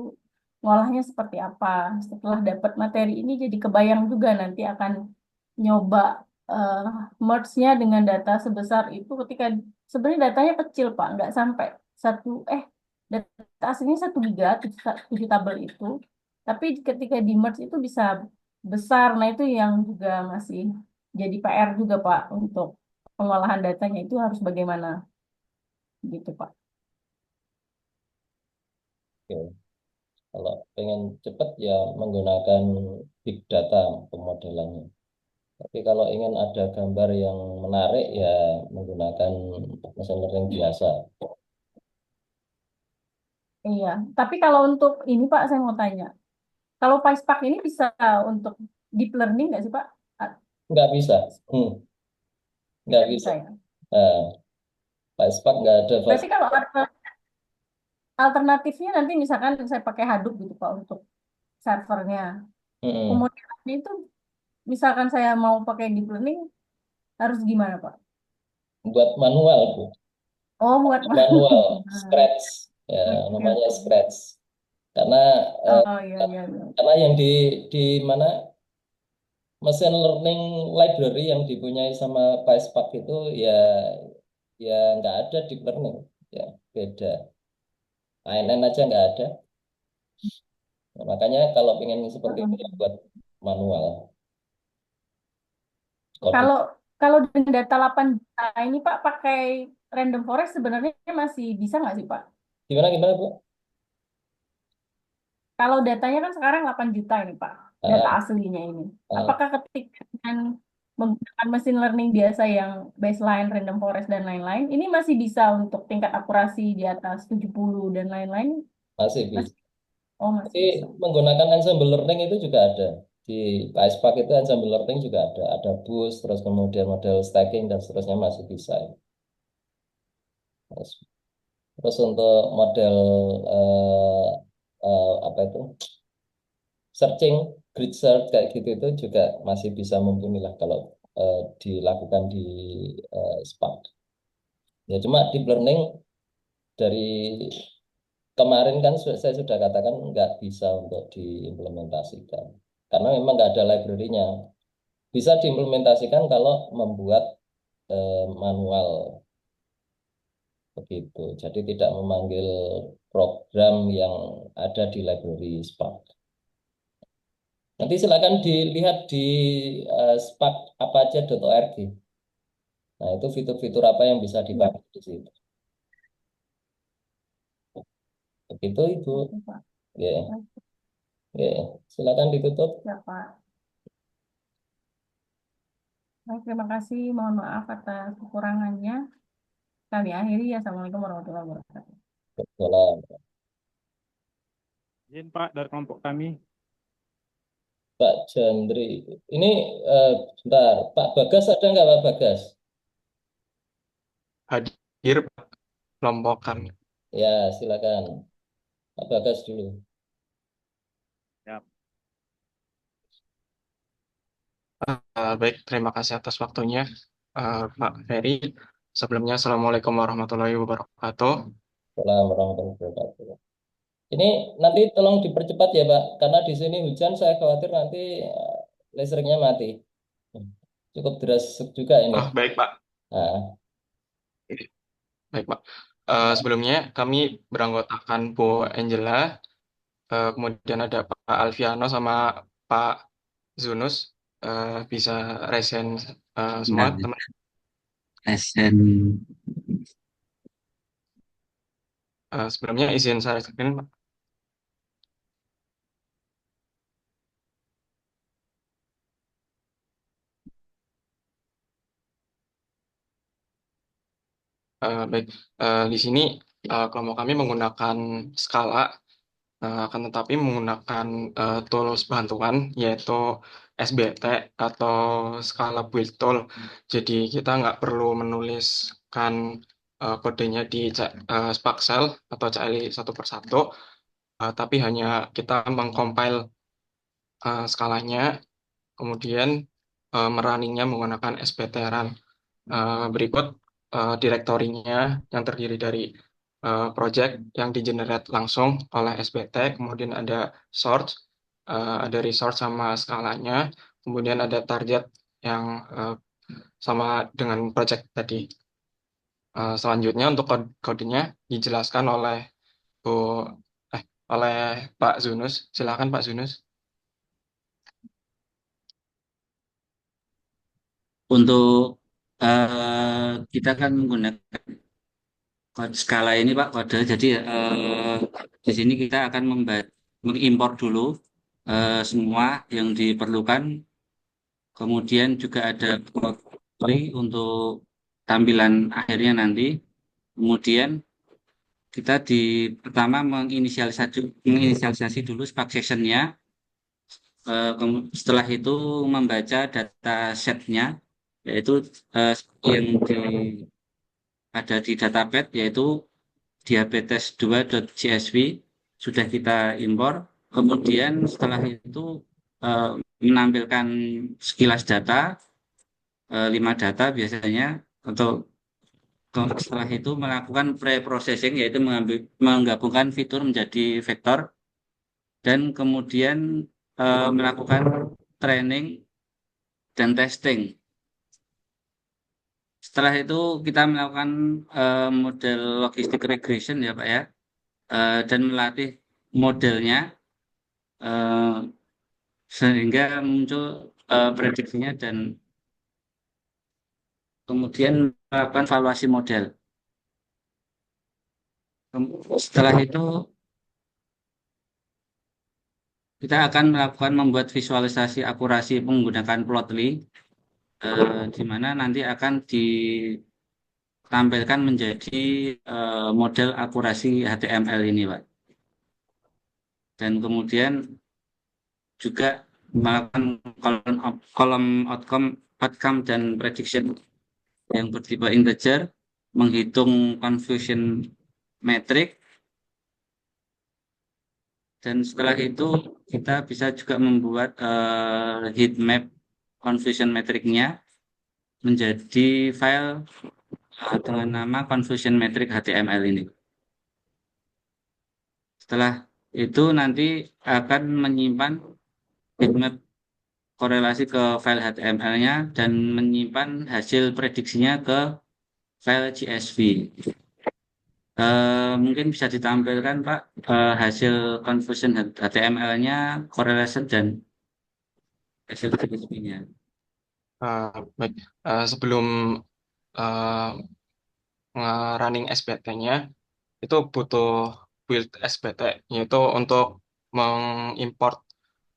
ngolahnya seperti apa. Setelah dapat materi ini jadi kebayang juga nanti akan nyoba eh, merge-nya dengan data sebesar itu ketika sebenarnya datanya kecil Pak, nggak sampai data aslinya 1 giga, 7 tabel itu. Tapi ketika di merge itu bisa besar. Nah, itu yang juga masih jadi PR juga Pak untuk pengolahan datanya itu harus bagaimana gitu Pak. Oke. Kalau pengen cepat ya menggunakan big data pemodelannya. Tapi kalau ingin ada gambar yang menarik ya menggunakan machine learning biasa. Iya, tapi kalau untuk ini Pak, saya mau tanya. Kalau PySpark ini bisa untuk deep learning nggak sih Pak? Nggak bisa. Nggak bisa. Bisa ya. Nah, PySpark nggak ada Berarti kalau alternatifnya nanti misalkan saya pakai Hadoop gitu Pak untuk servernya. Kemudian itu misalkan saya mau pakai deep learning harus gimana Pak? Buat manual, Bu. Oh, buat Manual, scratch. Ya, namanya scratch. Karena iya. karena yang di mana machine learning library yang dipunyai sama PySpark itu ya nggak ada deep learning, ya beda. ANN aja nggak ada. Nah, makanya kalau pengen seperti itu ya buat manual. Kalau dengan data 8 juta ini Pak pakai random forest sebenarnya masih bisa nggak sih Pak? Gimana Bu? Kalau datanya kan sekarang 8 juta ini Pak, data aslinya ini. Apakah ketika dengan menggunakan mesin learning biasa yang baseline, random forest, dan lain-lain, ini masih bisa untuk tingkat akurasi di atas 70 dan lain-lain? Masih bisa. Oh, masih Tapi bisa. menggunakan ensemble learning itu juga ada. Di PySpark itu ensemble learning juga ada. Ada boost, terus kemudian model stacking, dan seterusnya masih bisa. Terus untuk model apa itu searching, grid search kayak gitu itu juga masih bisa mumpuni lah kalau dilakukan di Spark. Ya cuma deep learning dari kemarin kan saya sudah katakan nggak bisa untuk diimplementasikan karena memang nggak ada library-nya. Bisa diimplementasikan kalau membuat manual begitu. Jadi tidak memanggil program yang ada di library Spark. Nanti silakan dilihat di sparkapache.org. Nah, itu fitur-fitur apa yang bisa dipakai di situ. Begitu Ibu. Ya. Ya, silakan ditutup. Ya, Pak. Baik, terima kasih. Mohon maaf atas kekurangannya. Kami akhiri. Assalamualaikum warahmatullahi wabarakatuh. Salam. Izin Pak dari kelompok kami. Pak Jandri. Ini bentar, Pak Bagas ada nggak Pak Bagas? Hadir Pak, kelompok kami. Ya, silakan. Pak Bagas dulu. Ya. Baik, terima kasih atas waktunya, Pak Ferry. Sebelumnya, Assalamualaikum warahmatullahi wabarakatuh. Assalamualaikum warahmatullahi wabarakatuh. Ini nanti tolong dipercepat ya Pak, karena di sini hujan, saya khawatir nanti listriknya mati. Cukup deras juga ini. Baik Pak. Baik Pak. Sebelumnya kami beranggotakan Bu Angela, kemudian ada Pak Alfiano sama Pak Zunus. Bisa resen semua teman. Resen. Sebelumnya izin saya screen Pak. Baik, di sini kelompok kami menggunakan skala, akan tetapi menggunakan tools bantuan yaitu SBT atau skala build tool. Jadi kita nggak perlu menuliskan kodenya di Spark Shell atau CLI satu persatu, tapi hanya kita mengcompile skalanya, kemudian merunningnya menggunakan SBT run. Berikut direktorinya yang terdiri dari project yang di-generate langsung oleh SBT, kemudian ada source, ada resource sama skalanya, kemudian ada target yang sama dengan project tadi. Selanjutnya untuk kodenya dijelaskan oleh oleh Pak Zunus. Silakan Pak Zunus. Untuk kita kan menggunakan skala ini Pak kode. Jadi di sini kita akan mengimpor dulu semua yang diperlukan. Kemudian juga ada portfolio untuk tampilan akhirnya nanti. Kemudian kita pertama menginisialisasi dulu Spark session-nya. Setelah itu membaca data setnya, yaitu yang ada di database, yaitu diabetes2.csv sudah kita impor. Kemudian setelah itu eh, menampilkan sekilas data, 5 data biasanya, untuk setelah itu melakukan pre-processing, yaitu menggabungkan fitur menjadi vektor, dan kemudian melakukan training dan testing. Setelah itu kita melakukan model logistik regression ya Pak ya, dan melatih modelnya sehingga muncul prediksinya, dan kemudian melakukan evaluasi model. Setelah itu kita akan membuat visualisasi akurasi menggunakan Plotly, di mana nanti akan ditampilkan menjadi model akurasi HTML ini, Pak. Dan kemudian juga melakukan kolom outcome dan prediction yang bertipe integer, menghitung confusion metric, dan setelah itu kita bisa juga membuat heat map confusion metricnya menjadi file dengan nama confusion metric HTML ini. Setelah itu nanti akan menyimpan heatmap korelasi ke file HTML-nya dan menyimpan hasil prediksinya ke file CSV. Mungkin bisa ditampilkan Pak hasil conversion HTML-nya, correlation, dan hasil CSV-nya. Baik, sebelum running SBT-nya itu butuh build SBT, yaitu untuk mengimport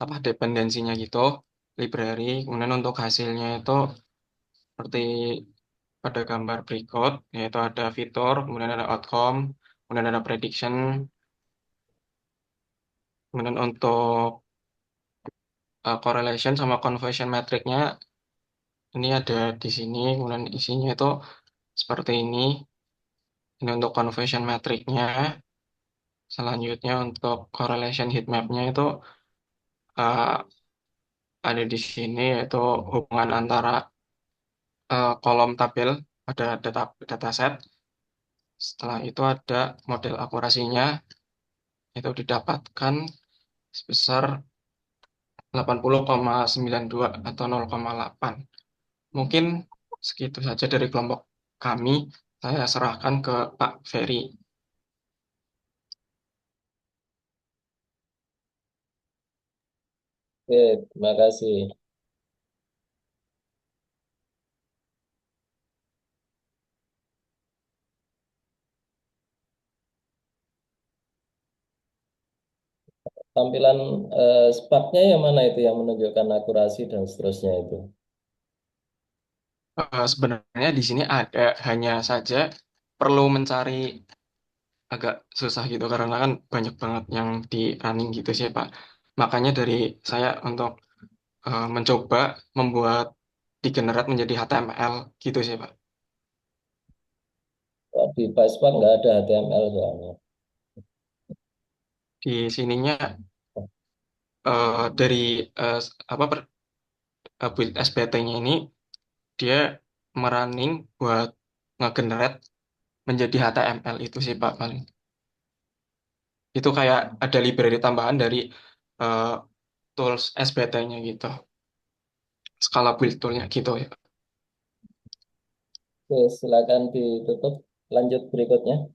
dependensinya gitu, library. Kemudian untuk hasilnya itu seperti pada gambar berikut, yaitu ada fitur, kemudian ada outcome, kemudian ada prediction. Kemudian untuk correlation sama conversion metricnya ini ada di sini. Kemudian isinya itu seperti ini. Ini untuk conversion metricnya. Selanjutnya untuk correlation heat map-nya itu ada di sini, yaitu hubungan antara kolom tabel pada dataset. Setelah itu ada model akurasinya, itu didapatkan sebesar 80,92 atau 0,8. Mungkin segitu saja dari kelompok kami. Saya serahkan ke Pak Ferry. Oke, terima kasih. Tampilan Spark-nya yang mana itu yang menunjukkan akurasi dan seterusnya itu? Sebenarnya di sini ada, hanya saja perlu mencari agak susah gitu karena kan banyak banget yang di running gitu sih Pak. Makanya dari saya untuk mencoba membuat digenerate menjadi HTML gitu sih Pak. Oh, di PySpark nggak ada HTML soalnya. Di sininya dari build SBT-nya ini dia merunning buat ngegenerate menjadi HTML itu sih Pak paling. Itu kayak ada library tambahan dari tools SBT-nya gitu. Skala build tool-nya gitu ya. Oke, silakan ditutup. Lanjut berikutnya.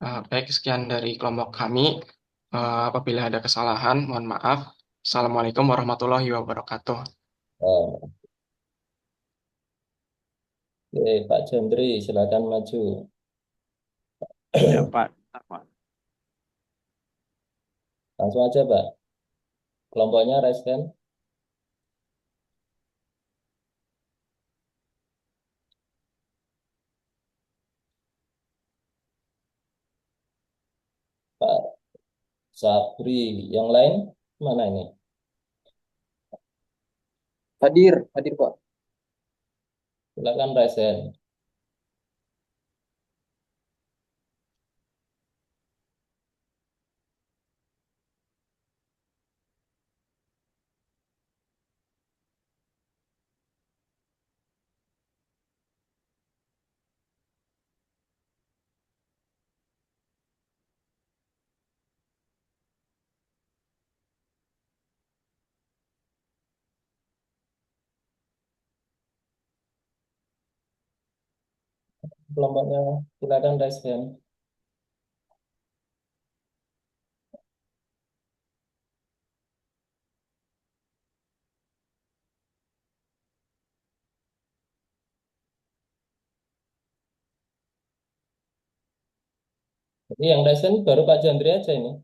Baik, sekian dari kelompok kami. Apabila ada kesalahan, mohon maaf. Assalamualaikum warahmatullahi wabarakatuh. Oh. Oke, Pak Jendri, silakan maju. Ya Pak. Langsung aja, Pak. Kelompoknya raise hand. Pak Sabri, yang lain mana ini? Hadir, hadir Pak. Silakan raise hand. Kelompoknya silakan raise hand. Jadi yang raise hand baru Pak Jandri aja ini.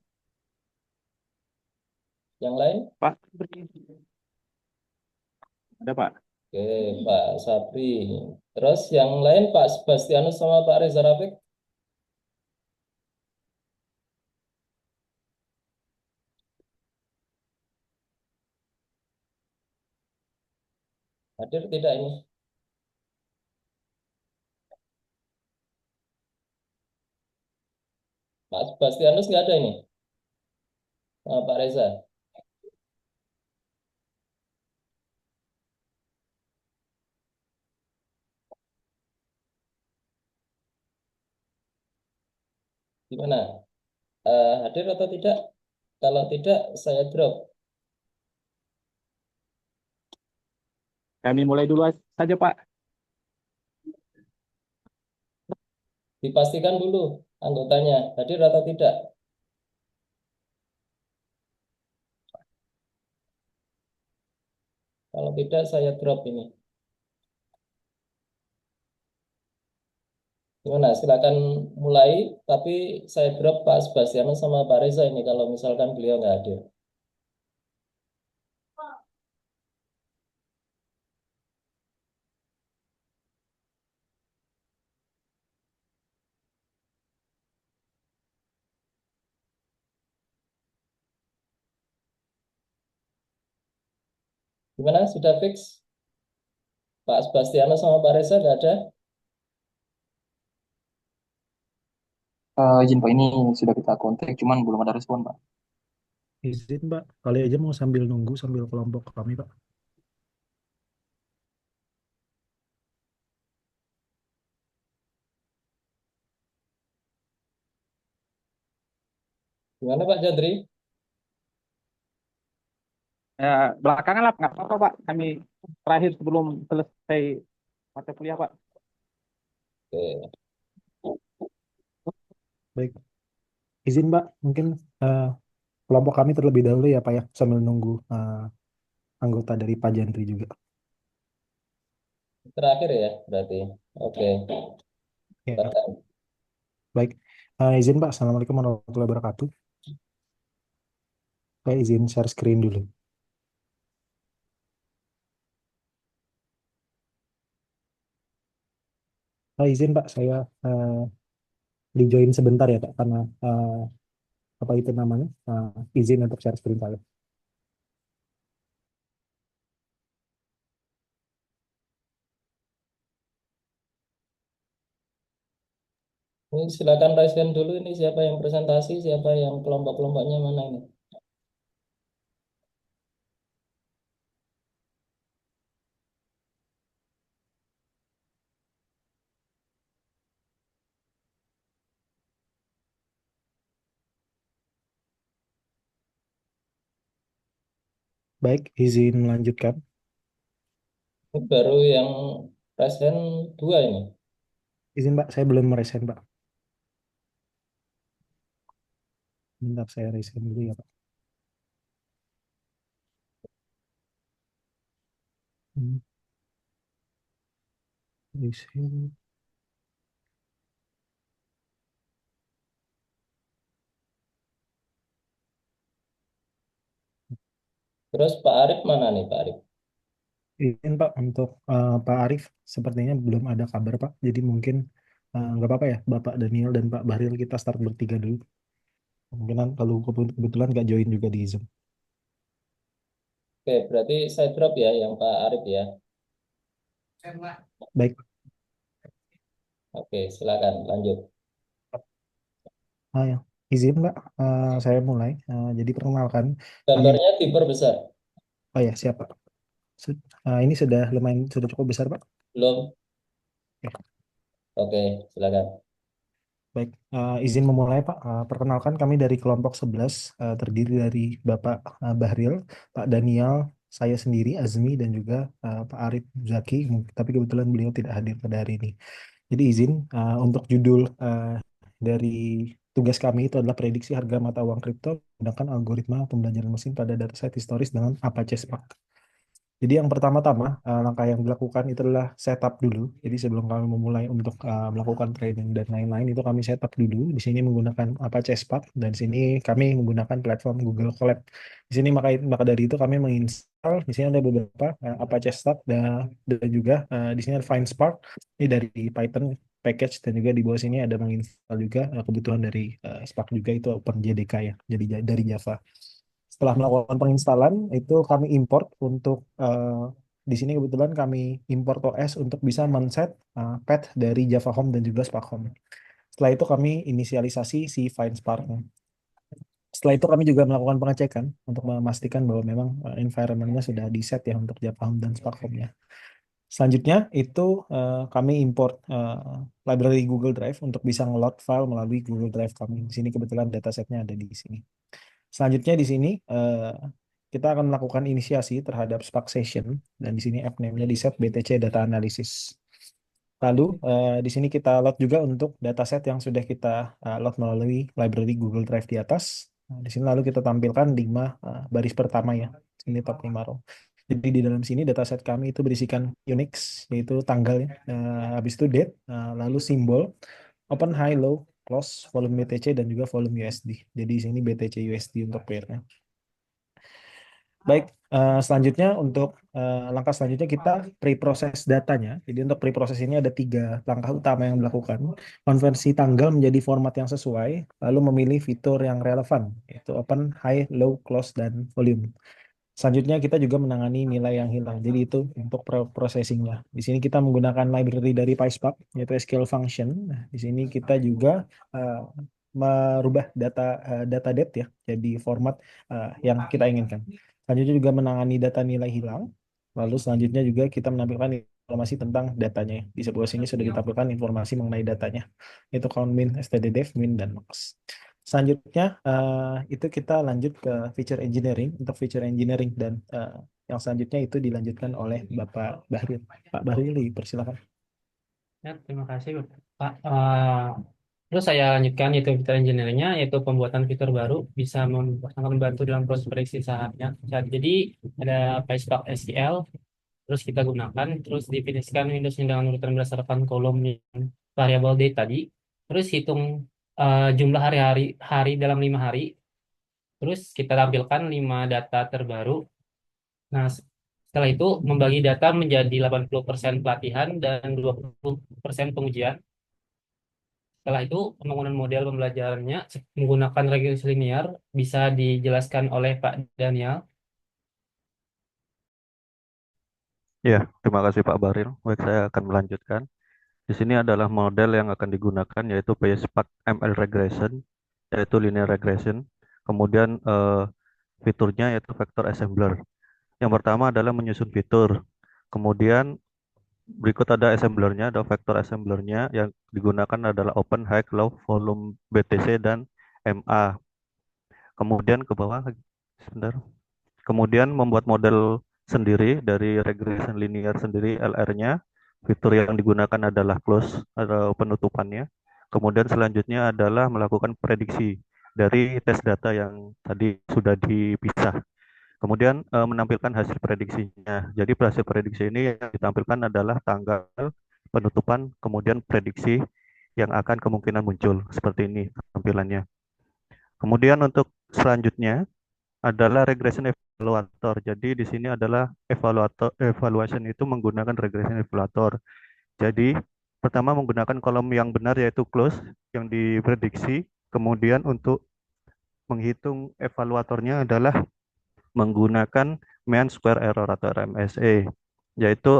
Yang lain? Pak, ada Pak. Oke, Pak Sabri. Terus yang lain Pak Sebastianus sama Pak Reza Rafiq? Hadir tidak ini? Pak Sebastianus nggak ada ini? Pak Reza? Gimana? Hadir atau tidak? Kalau tidak, saya drop. Kami mulai dulu saja Pak. Dipastikan dulu anggotanya hadir atau tidak. Kalau tidak, saya drop ini. Gimana? Silakan mulai, tapi saya drop Pak Sebastianus sama Pak Reza ini kalau misalkan beliau nggak hadir. Gimana? Sudah fix? Pak Sebastianus sama Pak Reza nggak ada? Izin Pak, ini sudah kita kontak, cuman belum ada respon Pak. Izin Pak, kali aja mau sambil nunggu sambil kelompok kami Pak. Gimana Pak Jandri? Belakangan lah, nggak apa-apa Pak. Kami terakhir sebelum selesai mata kuliah Pak. Oke. Baik, izin Pak, mungkin kelompok kami terlebih dahulu ya Pak ya, sambil nunggu anggota dari Pak Jandri juga. Terakhir ya berarti. Oke. Ya, Silakan. baik. Izin Pak, Assalamualaikum warahmatullahi wabarakatuh. Saya izin share screen dulu. Izin Pak, saya di join sebentar ya Pak, karena apa itu namanya, izin untuk share screen saya. Ini silakan raise hand dulu ini siapa yang presentasi, siapa yang kelompok-kelompoknya mana ini. Baik, izin melanjutkan. Ini baru yang raise hand 2 ini. Izin Pak, saya belum meraise hand Pak. Bentar, saya raise hand dulu ya Pak. Hmm, raise hand. Terus Pak Arif mana nih Pak Arif? Izin Pak untuk Pak Arif sepertinya belum ada kabar Pak. Jadi mungkin nggak apa-apa ya Bapak Daniel dan Pak Bahril kita start bertiga dulu. Kemungkinan kalau kebetulan nggak join juga di Zoom. Oke, berarti saya drop ya yang Pak Arif ya. Baik. Oke, silakan lanjut. Ya. Izin Mbak, saya mulai. Jadi perkenalkan kami. Gambarnya diperbesar. Oh ya siapa? Ini sudah cukup besar Pak. Belum? Oke. Oke, silakan. Baik, izin memulai Pak. Perkenalkan kami dari kelompok 11, terdiri dari Bapak Bahril, Pak Daniel, saya sendiri Azmi dan juga Pak Arif Zaki. Tapi kebetulan beliau tidak hadir pada hari ini. Jadi izin untuk judul dari tugas kami itu adalah prediksi harga mata uang kripto menggunakan algoritma pembelajaran mesin pada dataset historis dengan Apache Spark. Jadi yang pertama-tama langkah yang dilakukan itu adalah setup dulu. Jadi sebelum kami memulai untuk melakukan trading dan lain-lain itu kami setup dulu. Di sini menggunakan Apache Spark dan di sini kami menggunakan platform Google Colab. Di sini maka dari itu kami menginstal. Di sini ada beberapa Apache Spark dan juga di sini ada Find Spark. Ini dari Python package dan juga di bawah sini ada menginstal juga kebutuhan dari Spark juga itu OpenJDK ya. Jadi dari Java. Setelah melakukan penginstalan itu kami import untuk di sini kebetulan kami import OS untuk bisa men-set path dari Java Home dan juga Spark Home. Setelah itu kami inisialisasi si Find Spark. Setelah itu kami juga melakukan pengecekan untuk memastikan bahwa memang environment-nya sudah di-set ya untuk Java Home dan Spark Home-nya. Selanjutnya itu kami import library Google Drive untuk bisa nge-load file melalui Google Drive kami. Di sini kebetulan datasetnya ada di sini. Selanjutnya di sini kita akan melakukan inisiasi terhadap Spark Session dan di sini app name-nya di set BTC Data Analysis. Lalu di sini kita load juga untuk dataset yang sudah kita load melalui library Google Drive di atas. Nah, di sini lalu kita tampilkan 5 baris pertama ya. Ini top 5 row. Jadi di dalam sini dataset kami itu berisikan Unix yaitu tanggalnya, habis itu date, lalu simbol, open, high, low, close, volume BTC dan juga volume USD. Jadi di sini BTC USD untuk pairnya. Baik, selanjutnya untuk langkah selanjutnya kita pre-proses datanya. Jadi untuk pre-proses ini ada 3 langkah utama yang dilakukan. Konversi tanggal menjadi format yang sesuai, lalu memilih fitur yang relevan, yaitu open, high, low, close, dan volume. Selanjutnya kita juga menangani nilai yang hilang. Jadi itu untuk processingnya. Di sini kita menggunakan library dari PySpark, yaitu SQL function. Nah, di sini kita juga merubah data depth ya, jadi format yang kita inginkan. Selanjutnya juga menangani data nilai hilang. Lalu selanjutnya juga kita menampilkan informasi tentang datanya. Di sebelah sini sudah ditampilkan informasi mengenai datanya. Itu count, min, stddev, min, dan max. Selanjutnya itu kita lanjut ke feature engineering. Untuk feature engineering dan yang selanjutnya itu dilanjutkan oleh Bapak Bahril. Pak Bahril, persilakan. Ya, terima kasih Pak. Terus saya lanjutkan yaitu fitur engineering-nya, yaitu pembuatan fitur baru bisa sangat membantu dalam proses prediksi sahamnya. Jadi ada PySpark SQL, terus kita gunakan, terus definisikan Windows-nya dengan urutan berdasarkan kolom yang variabel date tadi, terus hitung jumlah hari dalam 5 hari, terus kita tampilkan 5 data terbaru. Nah, setelah itu membagi data menjadi 80% pelatihan dan 20% pengujian. Setelah itu pembangunan model pembelajarannya menggunakan regresi linear bisa dijelaskan oleh Pak Daniel. Ya, terima kasih Pak Bahril. Baik, saya akan melanjutkan. Di sini adalah model yang akan digunakan yaitu PySpark ML Regression, yaitu linear regression. Kemudian fiturnya yaitu vector assembler. Yang pertama adalah menyusun fitur. Kemudian berikut ada assemblernya, ada vector assemblernya yang digunakan adalah open, high, low, volume BTC dan MA. Kemudian ke bawah, sebentar. Kemudian membuat model sendiri dari regression linear sendiri LR-nya. Fitur yang digunakan adalah close atau penutupannya. Kemudian selanjutnya adalah melakukan prediksi dari tes data yang tadi sudah dipisah. Kemudian menampilkan hasil prediksinya. Jadi hasil prediksi ini yang ditampilkan adalah tanggal penutupan, kemudian prediksi yang akan kemungkinan muncul. Seperti ini tampilannya. Kemudian untuk selanjutnya adalah regression evaluator. Jadi di sini adalah evaluation itu menggunakan regression evaluator. Jadi pertama menggunakan kolom yang benar yaitu close yang diprediksi. Kemudian untuk menghitung evaluatornya adalah menggunakan mean square error atau MSE, yaitu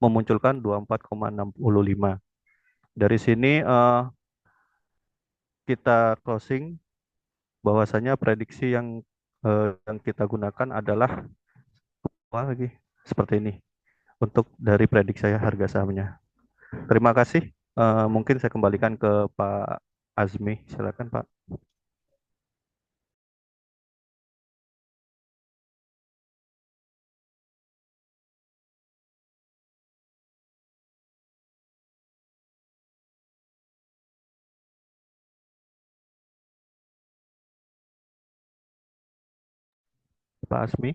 memunculkan 24,65. Dari sini kita closing bahwasanya prediksi yang kita gunakan adalah lagi seperti ini untuk dari prediksi saya harga sahamnya. Terima kasih. Mungkin saya kembalikan ke Pak Azmi. Silakan Pak. Pak Azmi.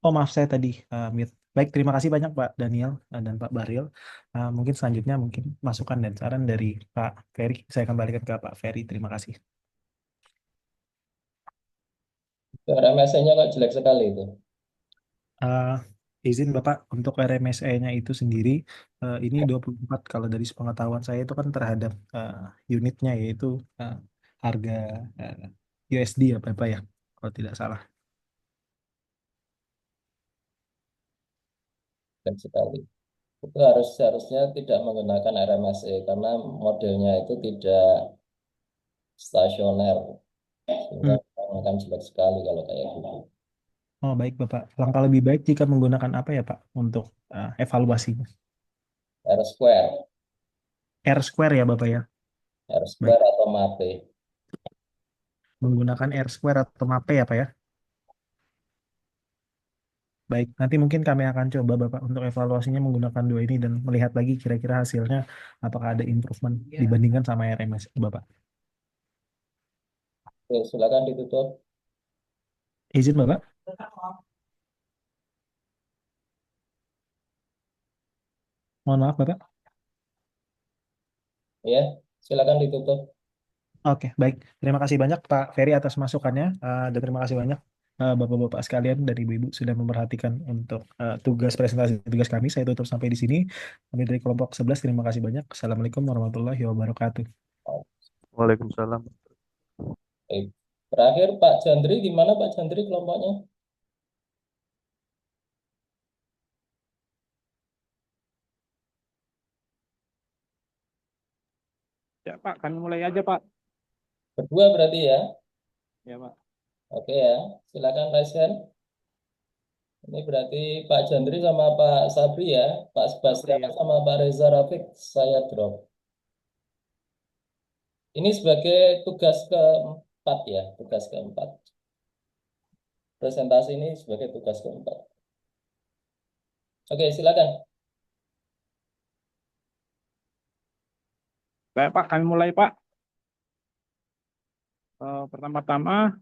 Oh maaf saya tadi mute. Baik, terima kasih banyak Pak Daniel dan Pak Bahril. Mungkin selanjutnya mungkin masukan dan saran dari Pak Ferry. Saya kembalikan ke Pak Ferry. Terima kasih. RMSE-nya kok jelek sekali itu. Izin Bapak untuk RMSE-nya itu sendiri ini 24 kalau dari sepengetahuan saya itu kan terhadap unitnya yaitu harga USD ya Bapak ya kalau tidak salah. Jelek sekali. Itu harusnya tidak menggunakan RMSE karena modelnya itu tidak stasioner. Sehingga akan jelek sekali kalau kayak gitu. Oh baik Bapak. Langkah lebih baik jika menggunakan apa ya Pak untuk evaluasinya? R square. R square ya Bapak ya. R square atau MAPE. Menggunakan R square atau MAPE ya Pak ya. Baik, nanti mungkin kami akan coba Bapak untuk evaluasinya menggunakan dua ini dan melihat lagi kira-kira hasilnya apakah ada improvement dibandingkan sama RMS Bapak. Oke, silakan ditutup. Izin Bapak. Mohon maaf Bapak. Ya, silakan ditutup. Oke, baik. Terima kasih banyak Pak Ferry atas masukannya dan terima kasih banyak Bapak-bapak sekalian dan Ibu-ibu sudah memperhatikan untuk tugas presentasi tugas kami. Saya tutup sampai di sini. Kami dari kelompok 11 terima kasih banyak. Assalamualaikum warahmatullahi wabarakatuh. Waalaikumsalam. Baik. Terakhir Pak Jandri, gimana Pak Jandri kelompoknya? Ya Pak, kami mulai aja Pak. Berdua berarti ya? Ya Pak. Oke ya, silakan raise hand. Ini berarti Pak Jandri sama Pak Sabri ya, Pak Sebastian sama Pak Reza Rafiq, saya drop. Ini sebagai tugas keempat ya, tugas keempat. Presentasi ini sebagai tugas keempat. Oke, silakan. Baik Pak, kami mulai Pak. Pertama-tama,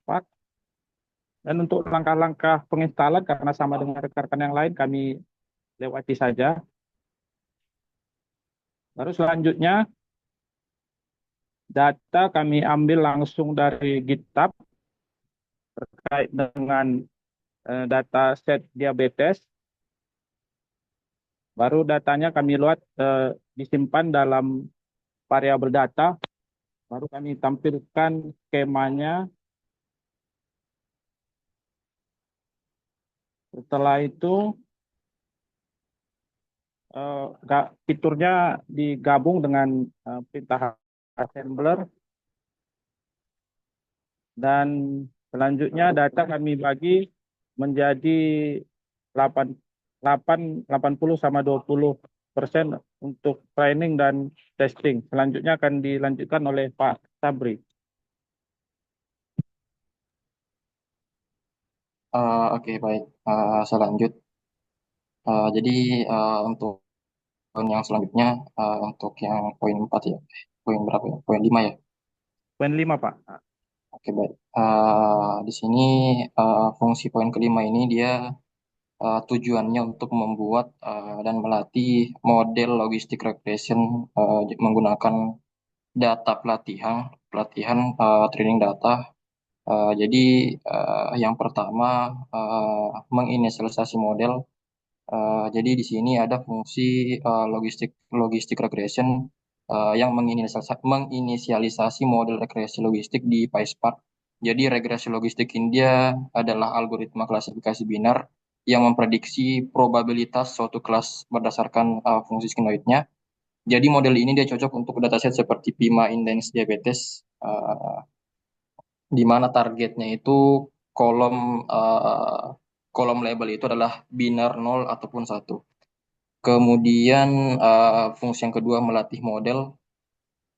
Pak, dan untuk langkah-langkah penginstalan karena sama dengan rekan-rekan yang lain kami lewati saja. Baru selanjutnya data kami ambil langsung dari GitHub terkait dengan data set diabetes. Baru datanya kami disimpan dalam variabel data. Baru kami tampilkan skemanya. Setelah itu fiturnya digabung dengan perintah assembler. Dan selanjutnya data kami bagi menjadi 80 sama 20% untuk training dan testing. Selanjutnya akan dilanjutkan oleh Pak Sabri. Oke, baik. Saya lanjut. Jadi untuk poin yang selanjutnya, untuk yang poin 4 ya. Poin berapa ya? Poin 5 ya? Poin 5, Pak. Oke, baik. Di sini fungsi poin kelima ini dia tujuannya untuk membuat dan melatih model logistik regression menggunakan data pelatihan pelatihan training data. Jadi yang pertama menginisialisasi model. Jadi di sini ada fungsi logistik regression yang menginisialisasi model regresi logistik di PySpark. Jadi regresi logistik ini dia adalah algoritma klasifikasi biner yang memprediksi probabilitas suatu kelas berdasarkan fungsi sphenoidnya. Jadi model ini dia cocok untuk dataset seperti PIMA Index Diabetes, di mana targetnya itu kolom kolom label itu adalah biner 0 ataupun 1. Kemudian fungsi yang kedua melatih model,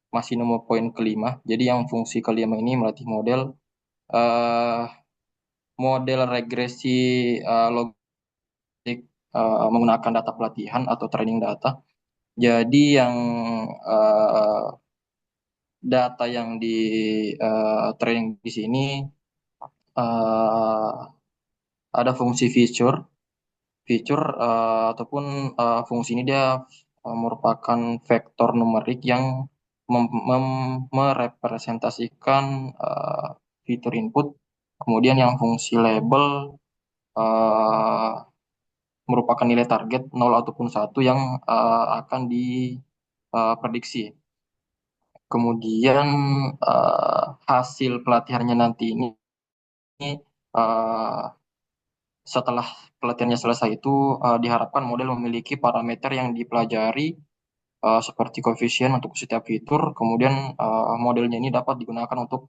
masih nomor poin kelima. Jadi yang fungsi kelima ini melatih model model regresi logistik menggunakan data pelatihan atau training data. Jadi yang data yang di training di sini ada fungsi feature ataupun fungsi ini dia merupakan vektor numerik yang merepresentasikan fitur input. Kemudian yang fungsi label merupakan nilai target 0 ataupun 1 yang akan diprediksi. Kemudian hasil pelatihannya nanti ini setelah pelatihannya selesai itu diharapkan model memiliki parameter yang dipelajari seperti koefisien untuk setiap fitur. Kemudian modelnya ini dapat digunakan untuk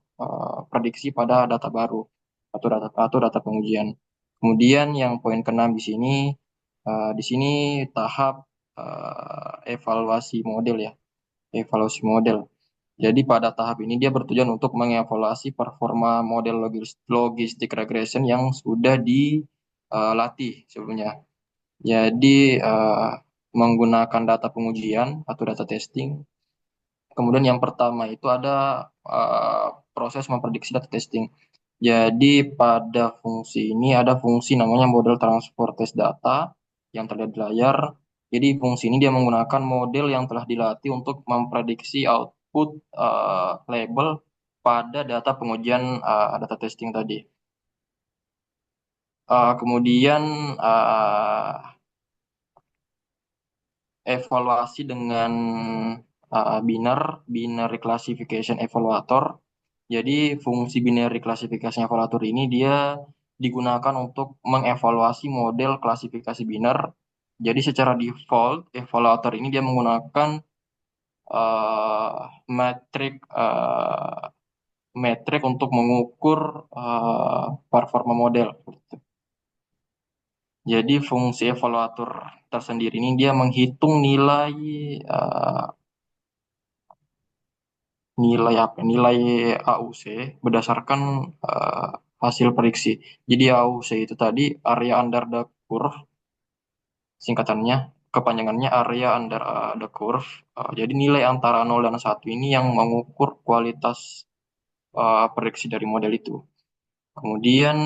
prediksi pada data baru atau data pengujian. Kemudian yang poin keenam di sini tahap evaluasi model ya, evaluasi model. Jadi pada tahap ini dia bertujuan untuk mengevaluasi performa model logistik regression yang sudah dilatih sebelumnya. Jadi menggunakan data pengujian atau data testing. Kemudian yang pertama itu ada proses memprediksi data testing. Jadi pada fungsi ini ada fungsi namanya model transfer test data yang terlihat di layar. Jadi fungsi ini dia menggunakan model yang telah dilatih untuk memprediksi output label pada data pengujian data testing tadi. Kemudian evaluasi dengan binary classification evaluator. Jadi fungsi binary classification evaluator ini dia digunakan untuk mengevaluasi model klasifikasi biner. Jadi secara default evaluator ini dia menggunakan metrik untuk mengukur performa model. Jadi fungsi evaluator tersendiri ini dia menghitung nilai AUC berdasarkan hasil prediksi. Jadi AUC itu tadi area under the curve, singkatannya, kepanjangannya area under the curve. Jadi nilai antara 0 dan 1 ini yang mengukur kualitas prediksi dari model itu. Kemudian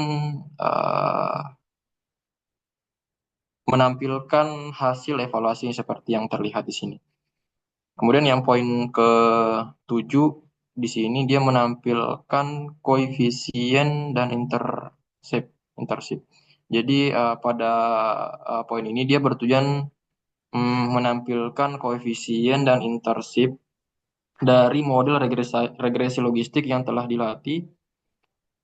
menampilkan hasil evaluasi seperti yang terlihat di sini. Kemudian yang poin ke-7 di sini dia menampilkan koefisien dan intercept. Jadi pada poin ini dia bertujuan menampilkan koefisien dan intercept dari model regresi logistik yang telah dilatih.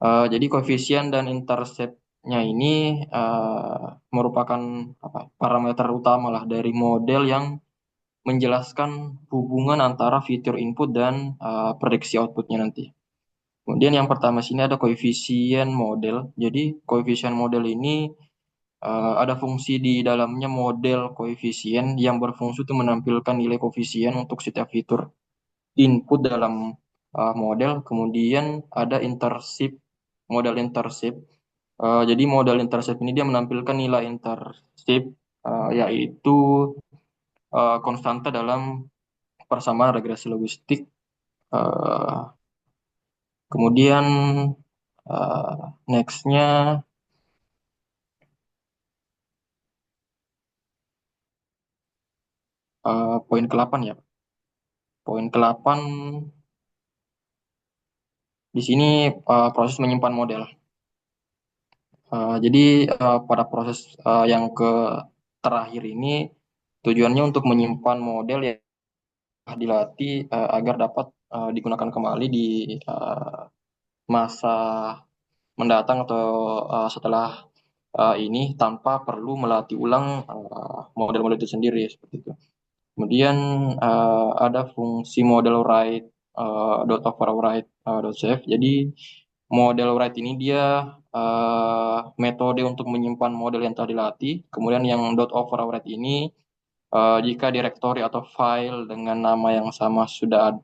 Jadi koefisien dan intercept-nya ini merupakan parameter utama lah dari model yang menjelaskan hubungan antara fitur input dan prediksi outputnya nanti. Kemudian yang pertama sini ada koefisien model. Jadi koefisien model ini ada fungsi di dalamnya model koefisien yang berfungsi untuk menampilkan nilai koefisien untuk setiap fitur input dalam model. Kemudian ada model intercept. Jadi model intercept ini dia menampilkan nilai intercept yaitu konstanta dalam persamaan regresi logistik. Kemudian next-nya poin ke-8 ya. Poin ke-8 Di sini proses menyimpan model. Jadi pada proses yang terakhir ini tujuannya untuk menyimpan model yang telah dilatih agar dapat digunakan kembali di masa mendatang atau setelah ini tanpa perlu melatih ulang model-model itu sendiri seperti itu. Kemudian ada fungsi model write dot overwrite dot save. Jadi model write ini dia metode untuk menyimpan model yang telah dilatih. Kemudian yang dot overwrite ini jika direktori atau file dengan nama yang sama sudah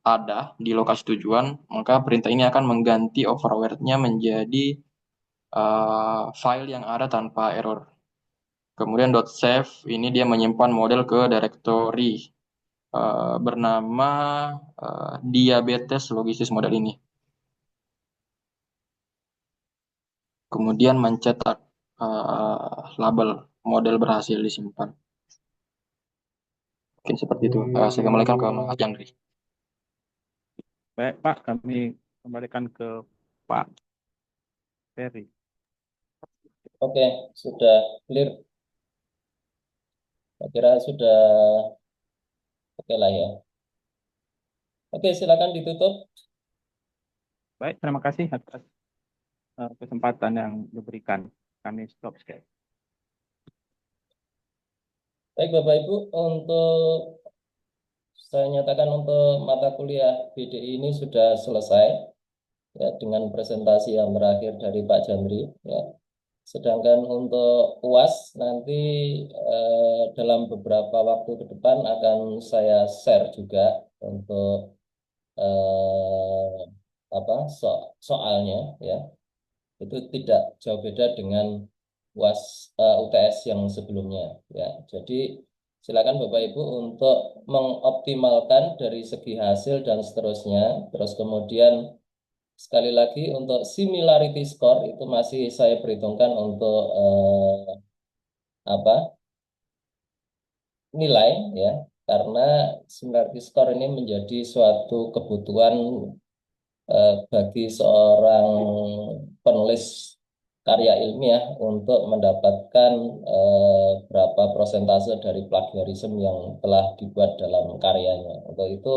ada di lokasi tujuan, maka perintah ini akan mengganti overwrite-nya menjadi file yang ada tanpa error. Kemudian .save ini dia menyimpan model ke direktori bernama diabetes logistis model ini. Kemudian mencetak label model berhasil disimpan. Mungkin seperti itu. Saya kembalikan ke Mas Jandri. Baik Pak, kami kembalikan ke Pak Ferry. Oke, sudah clear. Saya kira sudah oke lah ya. Oke, silakan ditutup. Baik, terima kasih atas kesempatan yang diberikan. Kami stop share. Baik Bapak Ibu, untuk saya nyatakan untuk mata kuliah BDI ini sudah selesai ya dengan presentasi yang terakhir dari Pak Jandri ya. Sedangkan untuk UAS nanti dalam beberapa waktu ke depan akan saya share juga untuk soalnya ya. Itu tidak jauh beda dengan UAS UTS yang sebelumnya ya. Jadi silakan Bapak Ibu untuk mengoptimalkan dari segi hasil dan seterusnya. Terus kemudian sekali lagi untuk similarity score itu masih saya perhitungkan untuk nilai ya, karena similarity score ini menjadi suatu kebutuhan bagi seorang penulis karya ilmiah untuk mendapatkan berapa persentase dari plagiarisme yang telah dibuat dalam karyanya. Untuk itu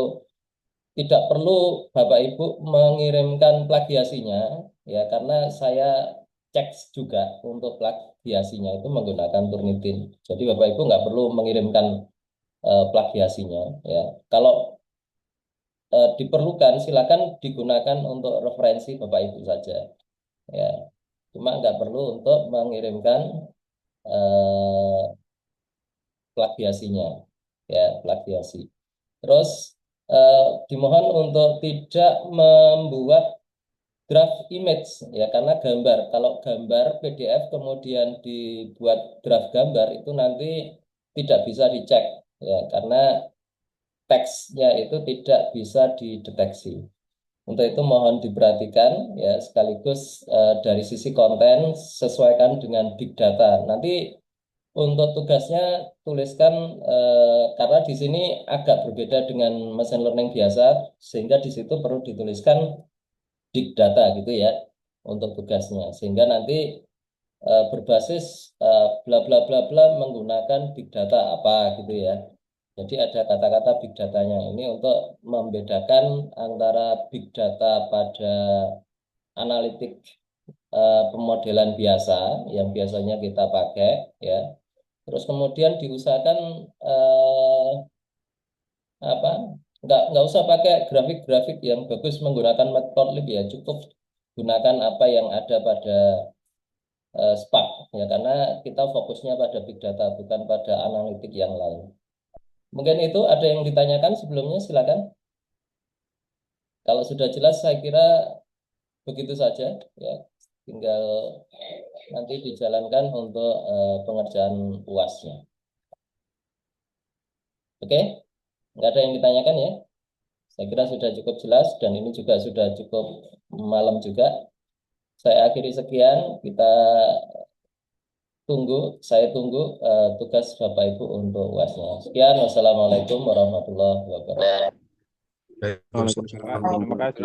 tidak perlu Bapak Ibu mengirimkan plagiasinya ya, karena saya cek juga untuk plagiasinya itu menggunakan Turnitin. Jadi Bapak Ibu nggak perlu mengirimkan plagiasinya ya. Kalau diperlukan silakan digunakan untuk referensi Bapak Ibu saja ya. Cuma nggak perlu untuk mengirimkan plagiasinya ya, plagiasi. Terus dimohon untuk tidak membuat draft image ya, karena gambar, kalau gambar PDF kemudian dibuat draft gambar itu nanti tidak bisa dicek ya, karena teksnya itu tidak bisa dideteksi. Untuk itu mohon diperhatikan ya, sekaligus dari sisi konten sesuaikan dengan big data. Nanti untuk tugasnya tuliskan karena di sini agak berbeda dengan machine learning biasa, sehingga di situ perlu dituliskan big data gitu ya untuk tugasnya, sehingga nanti berbasis bla bla bla bla menggunakan big data apa gitu ya. Jadi ada kata-kata big datanya ini untuk membedakan antara big data pada analitik pemodelan biasa yang biasanya kita pakai ya. Terus kemudian diusahakan nggak usah pakai grafik-grafik yang bagus menggunakan matplotlib ya, cukup gunakan apa yang ada pada Spark ya, karena kita fokusnya pada big data bukan pada analitik yang lain. Mungkin itu ada yang ditanyakan sebelumnya, silakan. Kalau sudah jelas saya kira begitu saja ya, tinggal nanti dijalankan untuk pengerjaan UAS-nya. Oke, nggak ada yang ditanyakan ya. Saya kira sudah cukup jelas dan ini juga sudah cukup malam juga. Saya akhiri sekian, saya tunggu tugas Bapak Ibu untuk UAS-nya. Sekian, wassalamualaikum warahmatullahi wabarakatuh. Terima kasih.